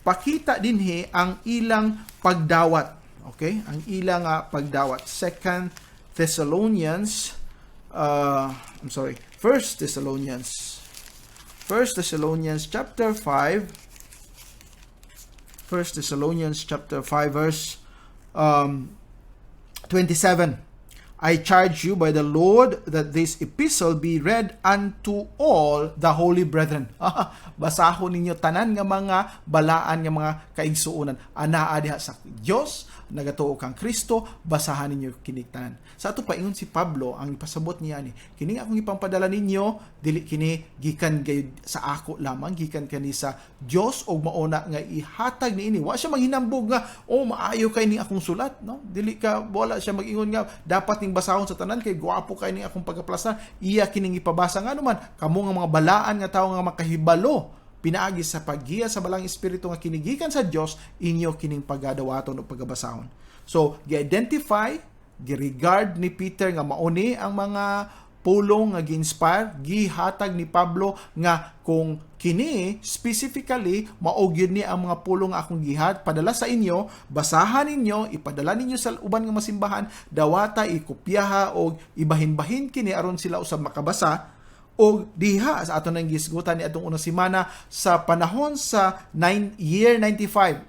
pakita dinhi ang ilang pagdawat. Okay? Ang ilang pagdawat. 2 Thessalonians 1 Thessalonians chapter 5 verse 27. I charge you by the Lord that this epistle be read unto all the holy brethren. Basahon ninyo tanan nga mga balaan nga mga kaigsuonan. Anaa diha sa Dios, nagatuo kang Kristo, basahan ninyo kining tanan. Sa ato paingon si Pablo, ang ipasabot niya ni, kini akong ipampadala ninyo, dili kini gikan gayud sa ako lamang, gikan kani sa Dios og mauna nga ihatag niini. Wa siya manghinambog nga, maayo kay ni akong sulat, no? Dili ka wala siya mag-ingon nga dapat ning basahon sa tanan kay guwapo kay ni akong pagkaplasa. Iya kining ipabasa nga naman kamo nga mga balaan nga tawo nga makahibalo pinaagi sa paggiya sa balang espiritu nga kinigikan sa Dios, inyo kining pagadawaton o pagabasahon. So, gi-identify, gi-regard ni Peter nga mauni ang mga pulong nga gi-inspire, gihatag ni Pablo nga kung kini specifically maog yun ni ang mga pulong nga akong gihat padala sa inyo, basahan ninyo, ipadala ninyo sa uban nga masimbahan, dawata, ikopyaha o ibahin-bahin kini aron sila usab makabasa. O diha sa ato nang gisgutan ni atong unang semana sa panahon sa year 95,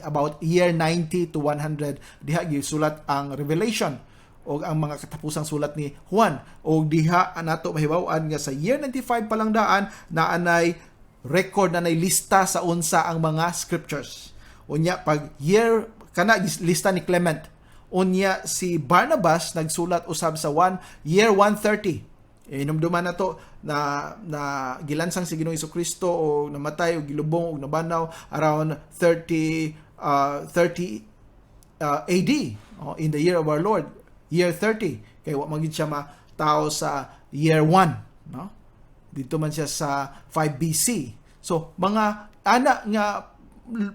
about year 90 to 100, diha gisulat ang Revelation o ang mga katapusang sulat ni Juan. O diha nato mahibaw-an nga sa year 95 pa lang daan na anay record na lista sa unsa ang mga scriptures. Unya pag year kana lista ni Clement, unya si Barnabas nagsulat usab sa year 130. Inumduman na to na gilansang si Ginoong Jesucristo o namatay o gilubong o nabanaw around 30 AD in the year of our Lord, year 30. Kaya wa magid siya matao sa year 1, no? Dito man siya sa 5 BC. So mga ana nga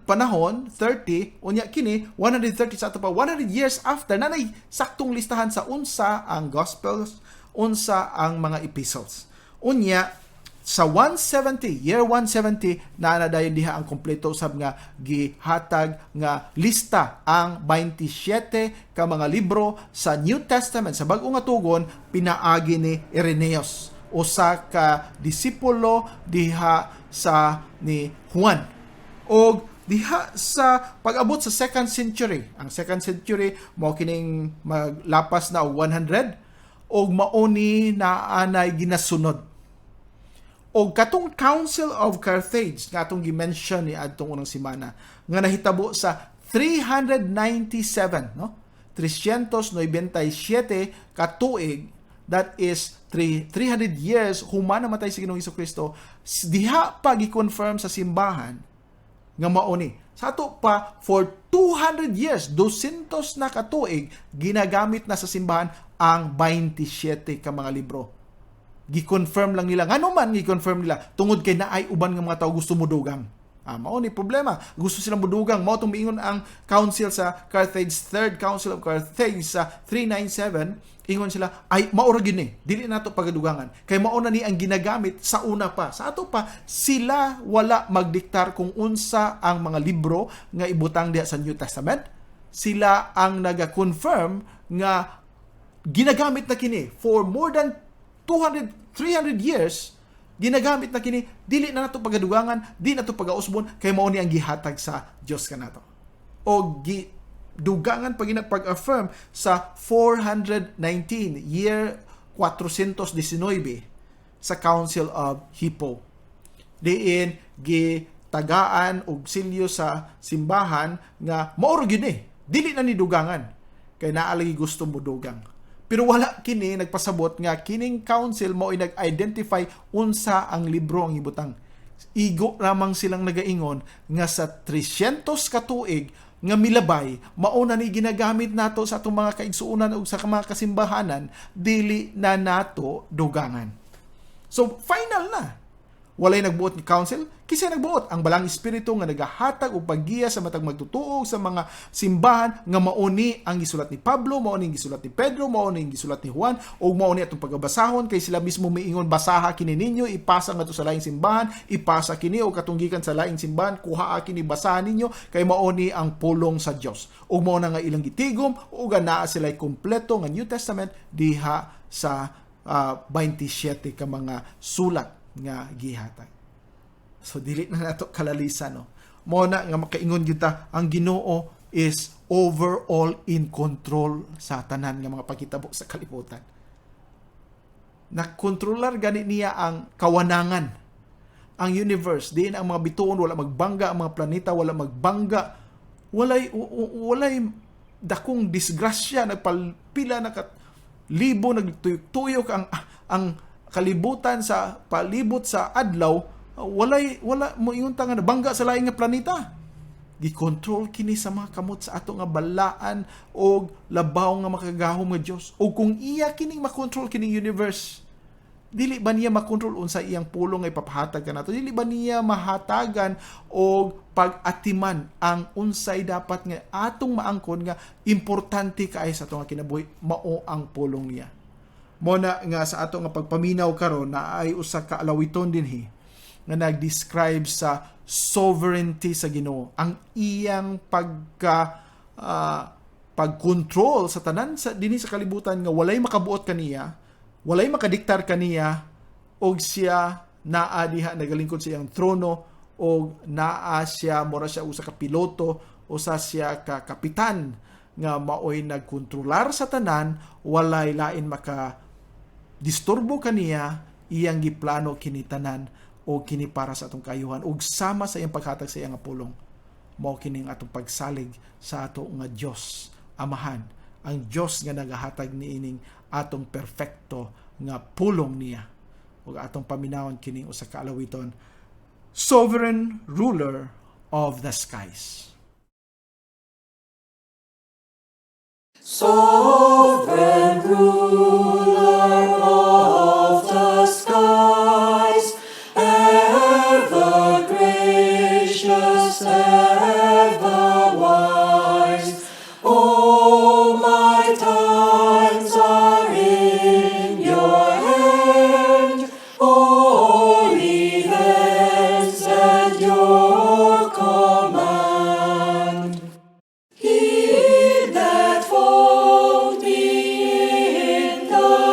panahon 30 unya kini 130 sa ato pa 100 years after nanay saktong listahan sa unsa ang Gospels, unsa ang mga epistles. Unya sa 170, year 170 na dayon diha ang kompleto usab nga gihatag nga lista ang 27 ka mga libro sa New Testament sa bag-o nga tugon pinaagi ni Irenaeus, usa ka disipulo diha sa ni Juan. Og diha sa pag-abot sa 2nd century, ang 2nd century mao kining maglapas na og 100 og mauni na anay ginasunod. Og katong Council of Carthage nga atong gi-mention ni adtong unang semana nga nahitabo sa 397, no? 397 ka tuig, that is 300 years human namatay si Ginoong Jesucristo, diha pa gi-confirm sa simbahan nga mauni. Sa ato pa for 200 years, 200 na katuig ginagamit na sa simbahan ang 27 ka mga libro. Gi-confirm lang nila. Ngano man gi-confirm nila? Tungod kay naay uban nga mga tao gusto mudugang. Mao ni problema. Gusto silang mudugang. Mao tong miingon ang council sa Carthage, Third Council of Carthage sa 397. Ingon sila, ay maura gyud ni. Dili nato pagadugangan. Kay mao na ni ang ginagamit sa una pa. Sa ato pa sila wala magdiktar kung unsa ang mga libro nga ibutang diha sa New Testament. Sila ang naga-confirm nga ginagamit na kini for more than 300 years, ginagamit na kini, dili na nato pagadugangan, di nato pagausbon, kay mao ni ang gihatag sa Dios kanato. O dugangan pag-affirm sa 419, year 419 sa Council of Hippo. Diin gitagaan og silyo sa simbahan nga mauro gyud ni, dili na ni dugangan kay naa lagi gusto mo dugang. Pero wala kini nagpasabot nga kining council mao nag-identify unsa ang libro ang ibutang. igo lamang silang nagaingon nga sa 300 katuig nga milabay, mauna ni ginagamit nato sa atong mga kaigsuunan o sa mga kasimbahanan, dili na nato dugangan. So, final na. Walay nagbuot ni council, kisay nagbuot ang balang espiritu nga nagahatag o paggiya sa matag magtutuo sa mga simbahan nga mauni ang gisulat ni Pablo, mauni ang gisulat ni Pedro, mauni ang gisulat ni Juan, o mauni atong pagabasahon kay sila mismo miingon basaha kini ninyo, ipasa ngadto sa laing simbahan, ipasa kini o katunggikan sa laing simbahan, kuhaa kini basahan ninyo kay mauni ang pulong sa Dios. O mao na nga ilang gitigom o ganaa sila kompleto nga New Testament diha sa 27 ka mga sulat nga gihatag. So dili na nato kalalisan, no. Mo na nga makaingon gyud ta ang Ginoo is overall in control sa tanan nga mga pagkitabo sa kalibutan. Nakontrolar gani niya ang kawanangan, ang universe, diin ang mga bituon wala magbangga, ang mga planeta wala magbangga, walay dakong disgrasya, nagpalpila na libo nagtuyok ang kalibutan sa palibot sa adlaw, wala mo ingon nga bangga sa laing nga planeta. Gikontrol kini sa mga kamot sa ato nga balaan o labaw nga makagahom nga Dios. O kung iya kining makontrol kining universe, dili ba niya makontrol unsa iyang pulong nga ipapahatag kanato? Dili ba niya mahatagan o pag-atiman ang unsay dapat nga atong maangkon nga importante kaay sa ato nga kinabuhi, mao ang pulong niya. Mona nga sa ato nga pagpaminaw karon na ay usa ka alawiton dinhi nga nag-describe sa sovereignty sa Ginoo, ang iyang pag-control sa tanan sa dinhi sa kalibutan nga walay makabuot kaniya, walay makadiktar kaniya, og siya naa diha nagalingkod sa iyang trono, og naa siya mura siya usa ka piloto o sa siya ka kapitan nga maoy nagkontrolar sa tanan, walay lain maka disturbo kaniya, iyang giplano kini tanan o kini para sa atong kayuhan ug sama sa iyang paghatag sa iyang pulong. Mao kining atong pagsalig sa ato nga Dios Amahan, ang Dios nga nagahatag niining atong perfecto nga pulong niya. Ug atong paminawon kining usa ka alawiton, Sovereign Ruler of the Skies. Sovereign ruler of the skies, ever gracious, ever wise, all my times are in your hand, all events at your command. He that formed me in the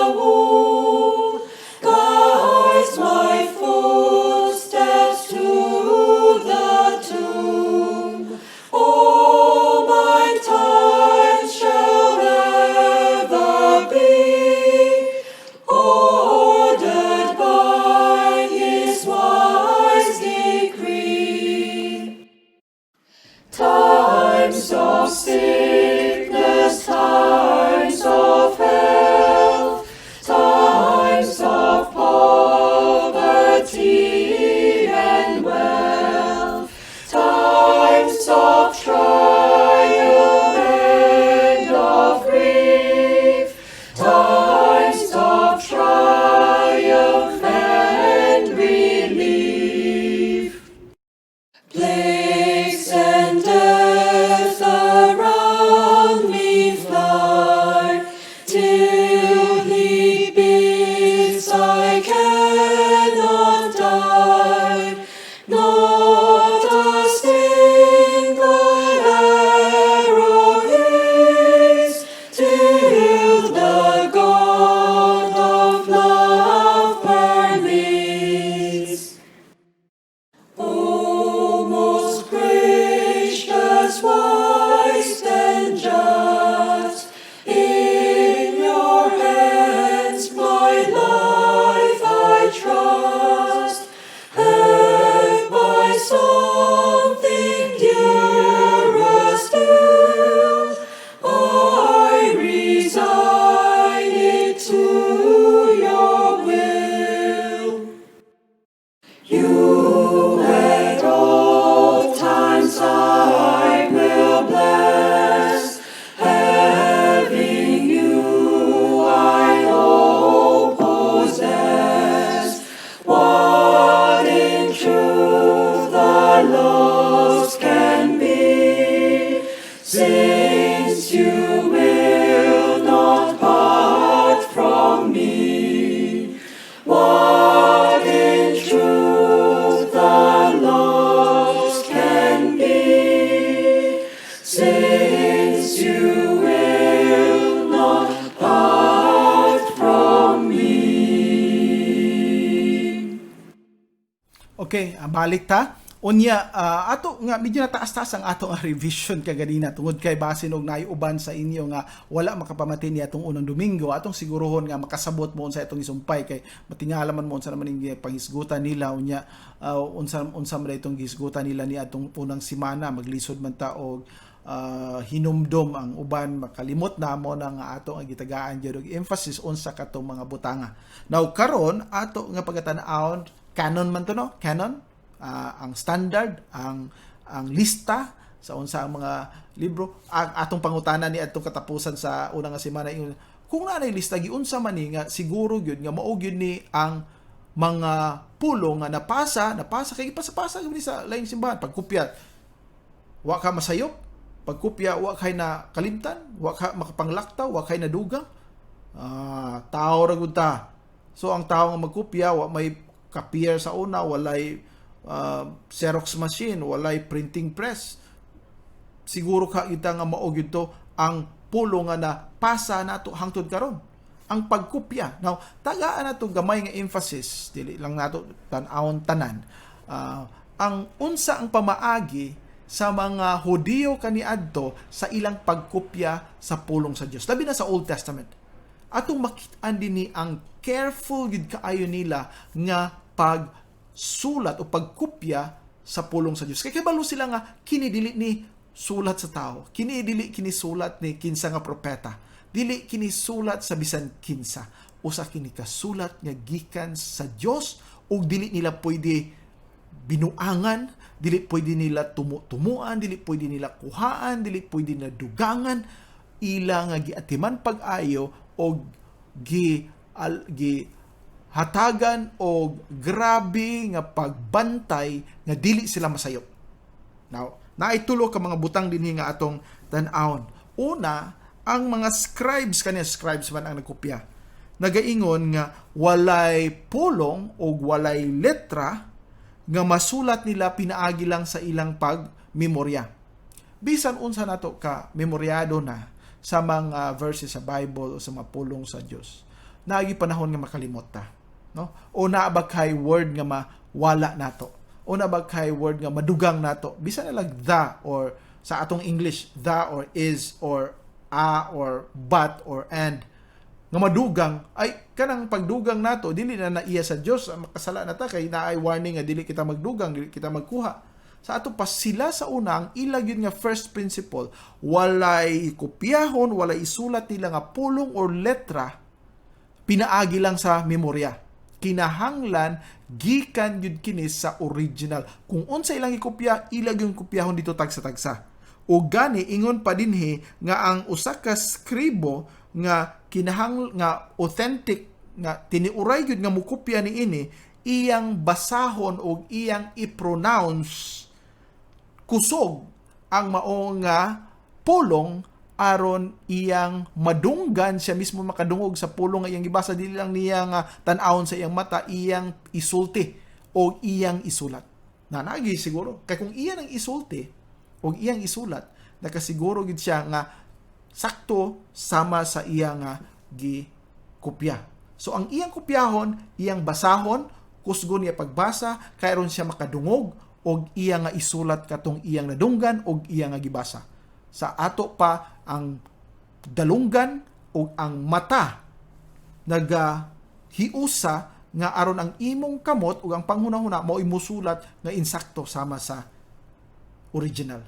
Okay, balik ta. Unya, ato nga, medyo nataas-taas ang ato nga revision kaganina tungod kay basin og naiuban sa inyo nga wala makapamati niya itong unang Domingo. Atong sigurohon nga makasabot mo sa itong isumpay kay matingala man mo unsa naman yung panghisgutan nila. Unya, unsa man itong hisgutan nila ni atong unang simana. Maglisod man ta og hinumdom ang uban, makalimot na mo na nga ato ang gitagaan dyan og emphasis unsa katong mga butanga. Now, karon ato nga pagkatan-aon, canon man to, no? Canon? Ang standard, ang lista sa unsa ang mga libro, ang atong pangutanan ni atong katapusan sa unang semana kung naay lista giunsa man ni nga siguro gyud nga mao gyud ni ang mga pulong nga napasa kay ipasa-pasa gyud ni sa laing simbahan. Pagkopya wa ka masayop, pagkopya wa kay na kalimtan, wa ka makapanglaktaw, wa kay nadugang. Tao ra gud ta. So ang tao nga magkopya wa may kapier sa una, walay Xerox machine, walay printing press. Siguro ka kita nga mao gyud to ang pulo nga na pasa nato hangtod karon, ang pagkopya. Now, tagaan nato gamay nga emphasis, dili lang nato tan-awon tanan. Ang unsa ang pamaagi sa mga Hudiyo kaniadto sa ilang pagkopya sa pulong sa Dios. Labi na sa Old Testament. Atong makit-an dinhi ang careful gid kaayo nila nga sulat o pagkopya sa pulong sa Dios. Kay kabalo sila nga kini dili ni sulat sa tao. Kini dili kini sulat ni kinsa nga propeta. Dili kini sulat sa bisan kinsa. Usa kini kasulat nga gikan sa Dios ug dili nila pwede binuangan, dili pwede nila tumuan, dili pwede nila kuhaan, dili pwede na dugangan. Ila nga giatiman pag-ayo og hatagan o grabe nga pagbantay nga dili sila masayop. Now, naitulo ka mga butang dinhi nga atong tan-awon. Una, ang mga scribes man ang nagkopya. Nagaingon nga walay pulong o walay letra nga masulat nila pinaagi lang sa ilang pagmemorya. Bisan unsa nato ka memoryado na sa mga verses sa Bible o sa mga pulong sa Dios. Naagi panahon nga makalimot ta. No? O naabag kay word nga mawala nato. O naabag kay word nga madugang nato. Bisan na lang the or sa atong English, the or is or a or but or and nga madugang ay kanang pagdugang nato dili na naiya sa Dios. Makasala na ta kay naay warning nga dili kita magdugang, dili kita magkuha. Sa ato pa sila sa una ang ilag yun nga first principle, walay kopyahon, walay isulat nila nga pulong or letra pinaagi lang sa memorya. Kinahanglan gikan yun kini sa original. Kung unsa ilang ikopya, ilag yung kopyahon dito tagsa-tagsa. O gani ingon pa dinhi nga ang usa ka skribo nga nga authentic nga tiniuray gyud nga mukopya niini, iyang basahon o iyang i-pronounce kusog ang mao nga pulong aron iyang madunggan siya mismo makadungog sa pulong nga iyang gibasa, dili lang niya nga tan-awon sa iyang mata, iyang isulti o iyang isulat. Nanagi siguro kay kung iyan ang isulti o iyang isulat, nakasiguro gid siya nga sakto sama sa iyang gikopya. So ang iyang kopyahon, iyang basahon, kusgon niya pagbasa kay aron siya makadungog og iyang nga isulat katong iyang nadunggan og iyang nga gibasa. Sa ato pa ang dalunggan o ang mata nagahiusa nga aron ang imong kamot o ang panghunahuna mao imusulat nga insakto sama sa original.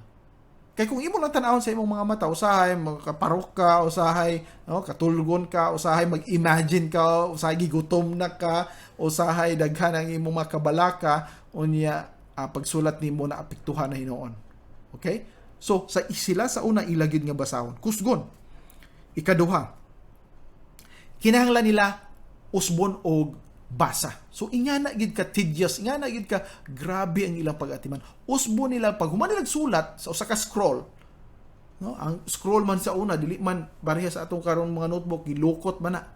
Kay kung imo lang tan-awon sa imong mga mata, usahay makaparok ka, usahay katulgon ka, usahay mag-imagine ka, usahay gigutom na ka, usahay daghan ang imong makabalaka unya pagsulat nimo na apektuhan na hinoon. Okay? So, sila sa una ilagid nga basahon. Kusgon. Ikaduha, kinahanglan nila usbon og basa. So, ingana gid ka tedious, ingana gid ka grabe ang ilang pag-atiman. Usbon nila, pag human nila sulat sa usa ka scroll, no? Ang scroll man sa una, dili man bariya sa atong karon mga notebook, gilukot man na.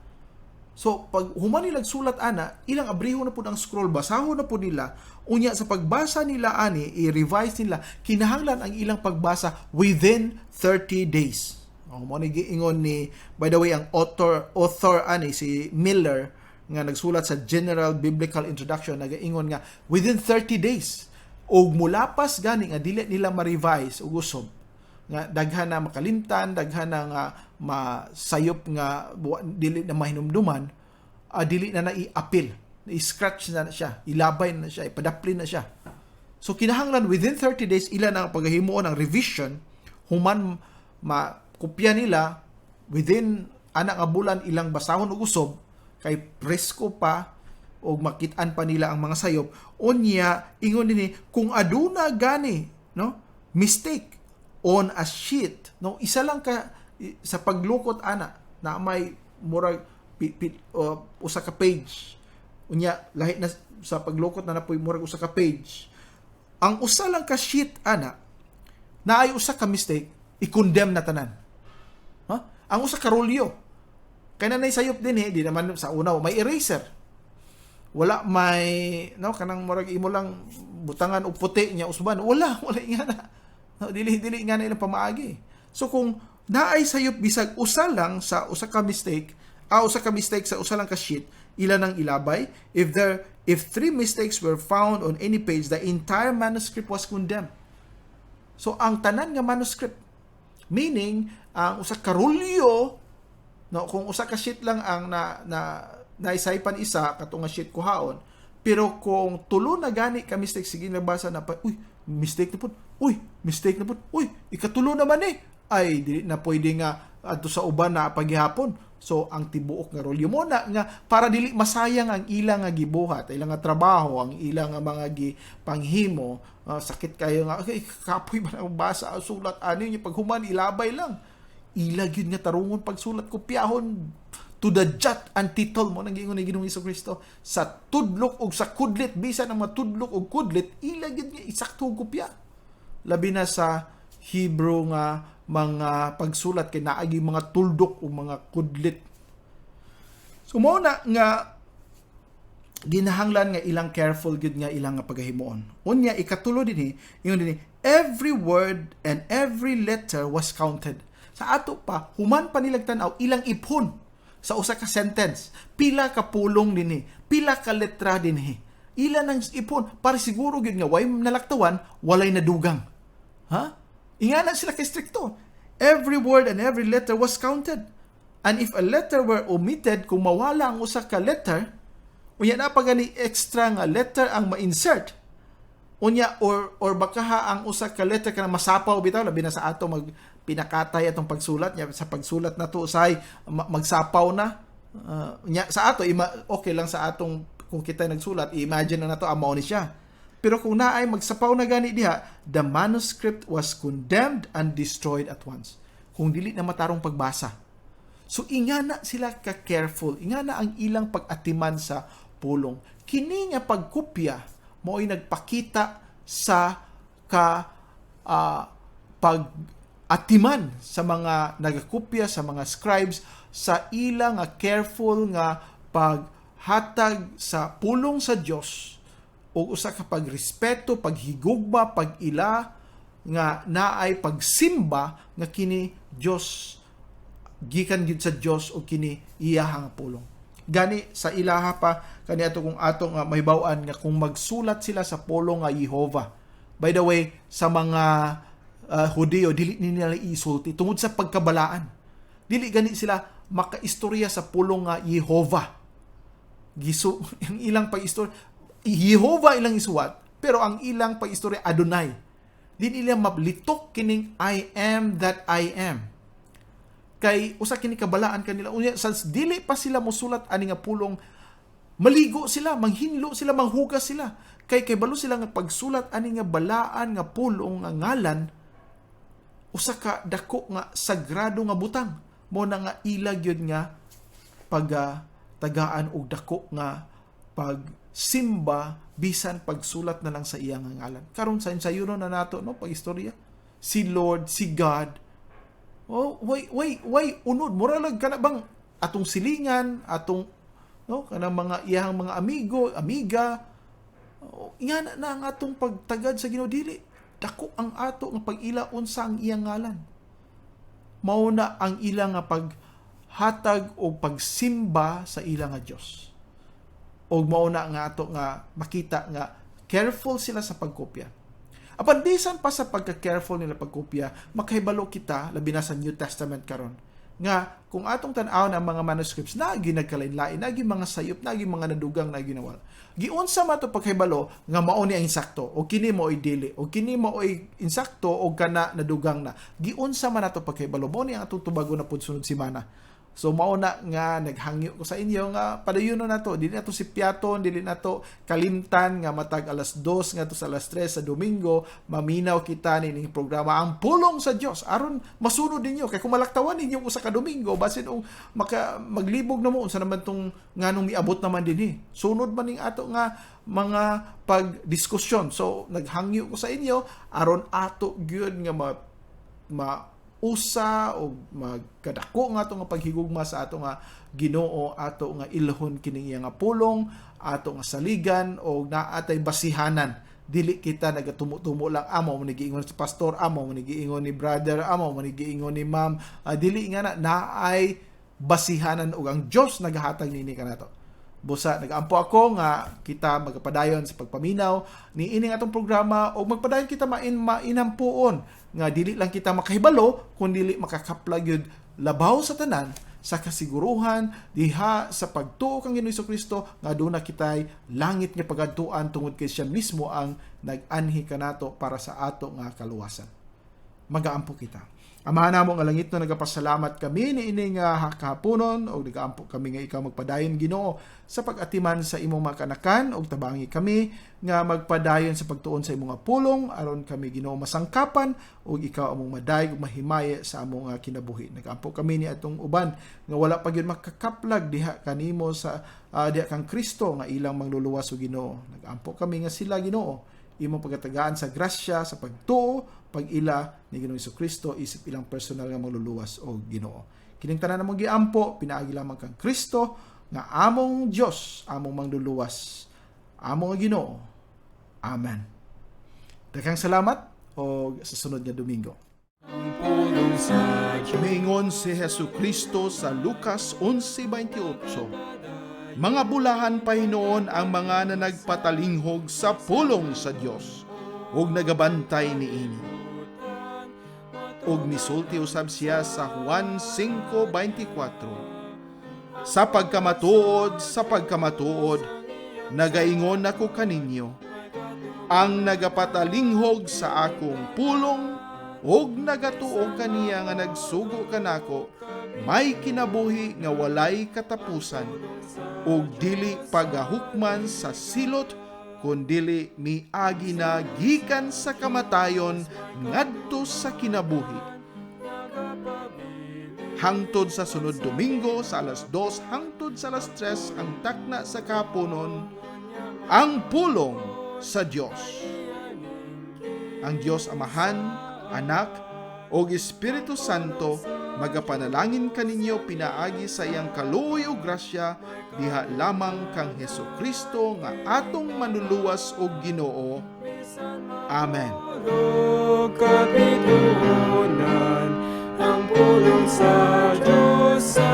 So, pag human nila sulat ana, ilang abriho na po ang scroll, basahon na po nila, unya sa pagbasa nila ani, i-revise nila, kinahanglan ang ilang pagbasa within 30 days. Mo ni giingon ni, by the way, ang author ani si Miller nga nagsulat sa General Biblical Introduction, nagaingon nga within 30 days og mulapas gani nga dili nila ma-revise og usab nga daghan na makalimtan, daghan na nga masayop nga dili na mahinumduman, dili na i-appeal, i-scratch na siya, ilabay na siya, ipadaplin na siya. So kinahanglan within 30 days ila na paghimuon ng revision human makopya nila within ana nga bulan ilang basahon og usab kay presko pa o makitaan pa nila ang mga sayop. Unya ingon dinhi kung aduna gani no mistake on a sheet, no, isa lang ka sa paglukot ana na may murag usa ka page, unya lahi na sa paglukot na napoy murag usa ka page, ang usa lang ka sheet ana na ay usa ka mistake, i-condemn na tanan. Ang usa ka rolyo kay nanay sayop din di naman sa una may eraser, wala may no kanang murag imo lang butangan og puti nya usban, wala ingana. No, dili nga na ilang pamaagi. So kung naay sayop bisag usa lang sa usa ka mistake sa usa lang ka sheet, ila nang ilabay. If 3 mistakes were found on any page, the entire manuscript was condemned. So ang tanan nga manuscript, meaning ang usa ka rolyo, no, kung usa ka sheet lang ang naisaypan isa katong nga sheet kuhaon, pero kung tulo na gani ka mistake, sige nabasa na pa, mistake na po. Mistake na po. Ikatulo naman ay dili na pwede nga adto sa uban na paghihapon. So ang tibuok nga rolyo mo na nga para dili masayang ang ilang nga gibuhat, ilang nga trabaho, ang ilang nga mga panghimo, sakit kayo nga kapoy ba na basa ang sulat ani nya paghuman ilabay lang. Ila gyud nga tarungon pagsulat kopyahon to the jot and tittle mo nang giingon ni Ginoong Hesukristo sa tudlok ug sa kudlit, bisan ang matudlok ug kudlit ila gyud nga eksaktong kopya. Labi na sa Hebrew nga mga pagsulat kay naagi mga tuldok o mga kudlit. So mao na nga ginahanglan nga ilang careful gid nga ilang nga paghimuon. Unya ikatulo dinhi, ingon dinhi, every word and every letter was counted. Sa ato pa human pa nilang tan-aw ilang iphon sa usa ka sentence, pila ka pulong dinhi, pila ka letra dinhi. Ila nang ipon para siguro gid nga way nalaktawan, walay nadugang. Ingana sila kay strikto. Every word and every letter was counted. And if a letter were omitted, kung mawala ang usa ka letter, unya na pa gani extra nga letter ang ma-insert. Unya or baka ang usa ka letter kana masapaw bitaw, labi na sa ato pinakatay atong pagsulat nya sa pagsulat na to usay magsapaw na. Sa ato okay lang sa atong kung kita nagsulat, imagine na nato amo ni siya. Pero kung naay magsapaw na gani diha, the manuscript was condemned and destroyed at once. Kung dili na matarong pagbasa. So ingana sila ka careful, ingana ang ilang pag-atiman sa pulong. Kini nga pagkopya mo'y nagpakita sa pag-atiman sa mga nagakopya, sa mga scribes, sa ilang nga careful nga paghatag sa pulong sa Dios o usa ka pagrespeto, paghigugma, pag-ila nga naay pagsimba nga kini Dios, gikan gid sa Dios o kini iyahang pulong. Gani sa ilaha pa kani ato kung atong mahibaw-an nga kung magsulat sila sa pulong nga Jehovah. By the way, sa mga Hudyo dili nila isulti tungod sa pagkabalaan. Dili gani sila makaistorya sa pulong nga Jehovah. Ang ilang pag-istorya Jehovah ilang isuwat, pero ang ilang pag-istorya Adonai. Di nila mablitok kining I am that I am. Kay usa kini kabalaan kanila unya sans dili pa sila mosulat ani nga pulong, maligo sila, manghinlo sila, manghugas sila. Kay balo sila nga pagsulat ani nga balaan nga pulong nga ngalan, usa ka dako nga sagrado nga butang. Mo na nga ilag yun nga pagtagaan og dako nga pagsimba bisan pagsulat na lang sa iyang ngalan. Karon sa ensayo na nato no pagistorya, si Lord, si God. Why unod moralag kana bang atong silingan, atong no kanang mga iyang mga amigo, amiga. Ingana na ang atong pagtagad sa Ginoo, dili dako ang ato nga pag-ila unsa ang iyang ngalan. Mao na ang ilang nga paghatag o pagsimba sa ilang nga Dios. o mauna nga ato nga makita nga careful sila sa pagkopya. Apan bisan pa sa pagka-careful nila pagkopya, makahibalo kita labi na sa New Testament karon nga kung atong tan-awon ang mga manuscripts nagi nagkalain-lain, nagi mga sayop, nagi mga nadugang, nagi nawal. Giunsa man to pagkahibalo nga mao ni ang insakto o kini mo ay dili o kini mo ay insakto o kana nadugang na. Giunsa man nato pagkahibalo mo ni ang atong tubago na pud sunod semana. So mauna nga naghangyo ko sa inyo nga padayon na to, dili na to sipyaton, dili na to kalimtan nga matag alas 2 nga to sa alas 3 sa Domingo, maminaw kita nining programa ang pulong sa Dios aron masunod ninyo kay kung malaktawan ninyo usa ka Domingo basin og maglibog na mo unsa naman tong nganong miabot naman dinhi. Sunod man ning ato nga mga pagdiskusyon. So naghangyo ko sa inyo aron ato gyud nga usa o magkadako nga ato nga paghigugma sa ato nga Ginoo, ato nga ilhon kining iya nga pulong, ato nga saligan o naatay basihanan. Dili kita nagatumo-tumo lang amo man giingon sa pastor, amo man giingon ni brother, amo man giingon ni ma'am. Dili nga naay basihanan og ang Dios nagahatag nini kanato. Busa nagampo ako nga kita magpadayon sa pagpaminaw ni ining atong programa o magpadayon kita mainampuon nga dili lang kita makahibalo kun dili makakaplag yun labaw sa tanan sa kasiguruhan diha sa pagtuo kang Ginoong Kristo nga aduna kitay langit nga pagadtuan tungod kay siya mismo ang nag-anhi kanato para sa ato nga kaluwasan. Magaampo kita. Amahan namo nga langit no, nagapasalamat kami ni ining kahaponon o nagaampo kami nga ikaw magpadayon Ginoo sa pag-atiman sa imong mga kanakan o tabangi kami nga magpadayon sa pagtuon sa imong pulong aron kami Ginoo masangkapan o ikaw among madayeg ug mahimaya sa among kinabuhi. Nagaampo kami ni atong uban nga wala pa gyud makakaplag diha kanimo sa diha kang Kristo nga ilang mangluluwas o Ginoo. Nagaampo kami nga sila Ginoo imong pagatagaan sa grasya sa pagtuo pag-ila ni Ginoong Kristo isip ilang personal nga magluluwas o Ginoo. Kining tanan namong giampo pinaagi lamang kang Kristo nga among Dios, among mangluluwas, among Ginoo. Amen. Daghang salamat o sa sunod nga Domingo. Ang pulong sa Diyos. Mingon si Jesucristo sa Lucas 11:28. Mga bulahan pa hinoon ang mga na nagpatalinghog sa pulong sa Dios ug nagabantay niini. Ug misulti usab siya sa Juan 5:24. Sa pagkamatuod, nagaingon ako kaninyo, ang nagapatalinghog sa akong pulong ug nagatuo kaniya nga nagsugo kanako, may kinabuhi nga walay katapusan, ug dili pagahukman sa silot, kundili miagi na gikan sa kamatayon ngadto sa kinabuhi. Hangtod sa sunod Domingo sa alas 2 hangtod sa alas 3 ang takna sa kahaponon, ang pulong sa Dios. Ang Dios Amahan, Anak, o Espiritu Santo magapanalangin kaninyo pinaagi sa iyang kaluoy ug grasya diha lamang kang Hesukristo nga atong manluluwas og Ginoo. Amen. Kapitunan ang pulong sa Diyos sa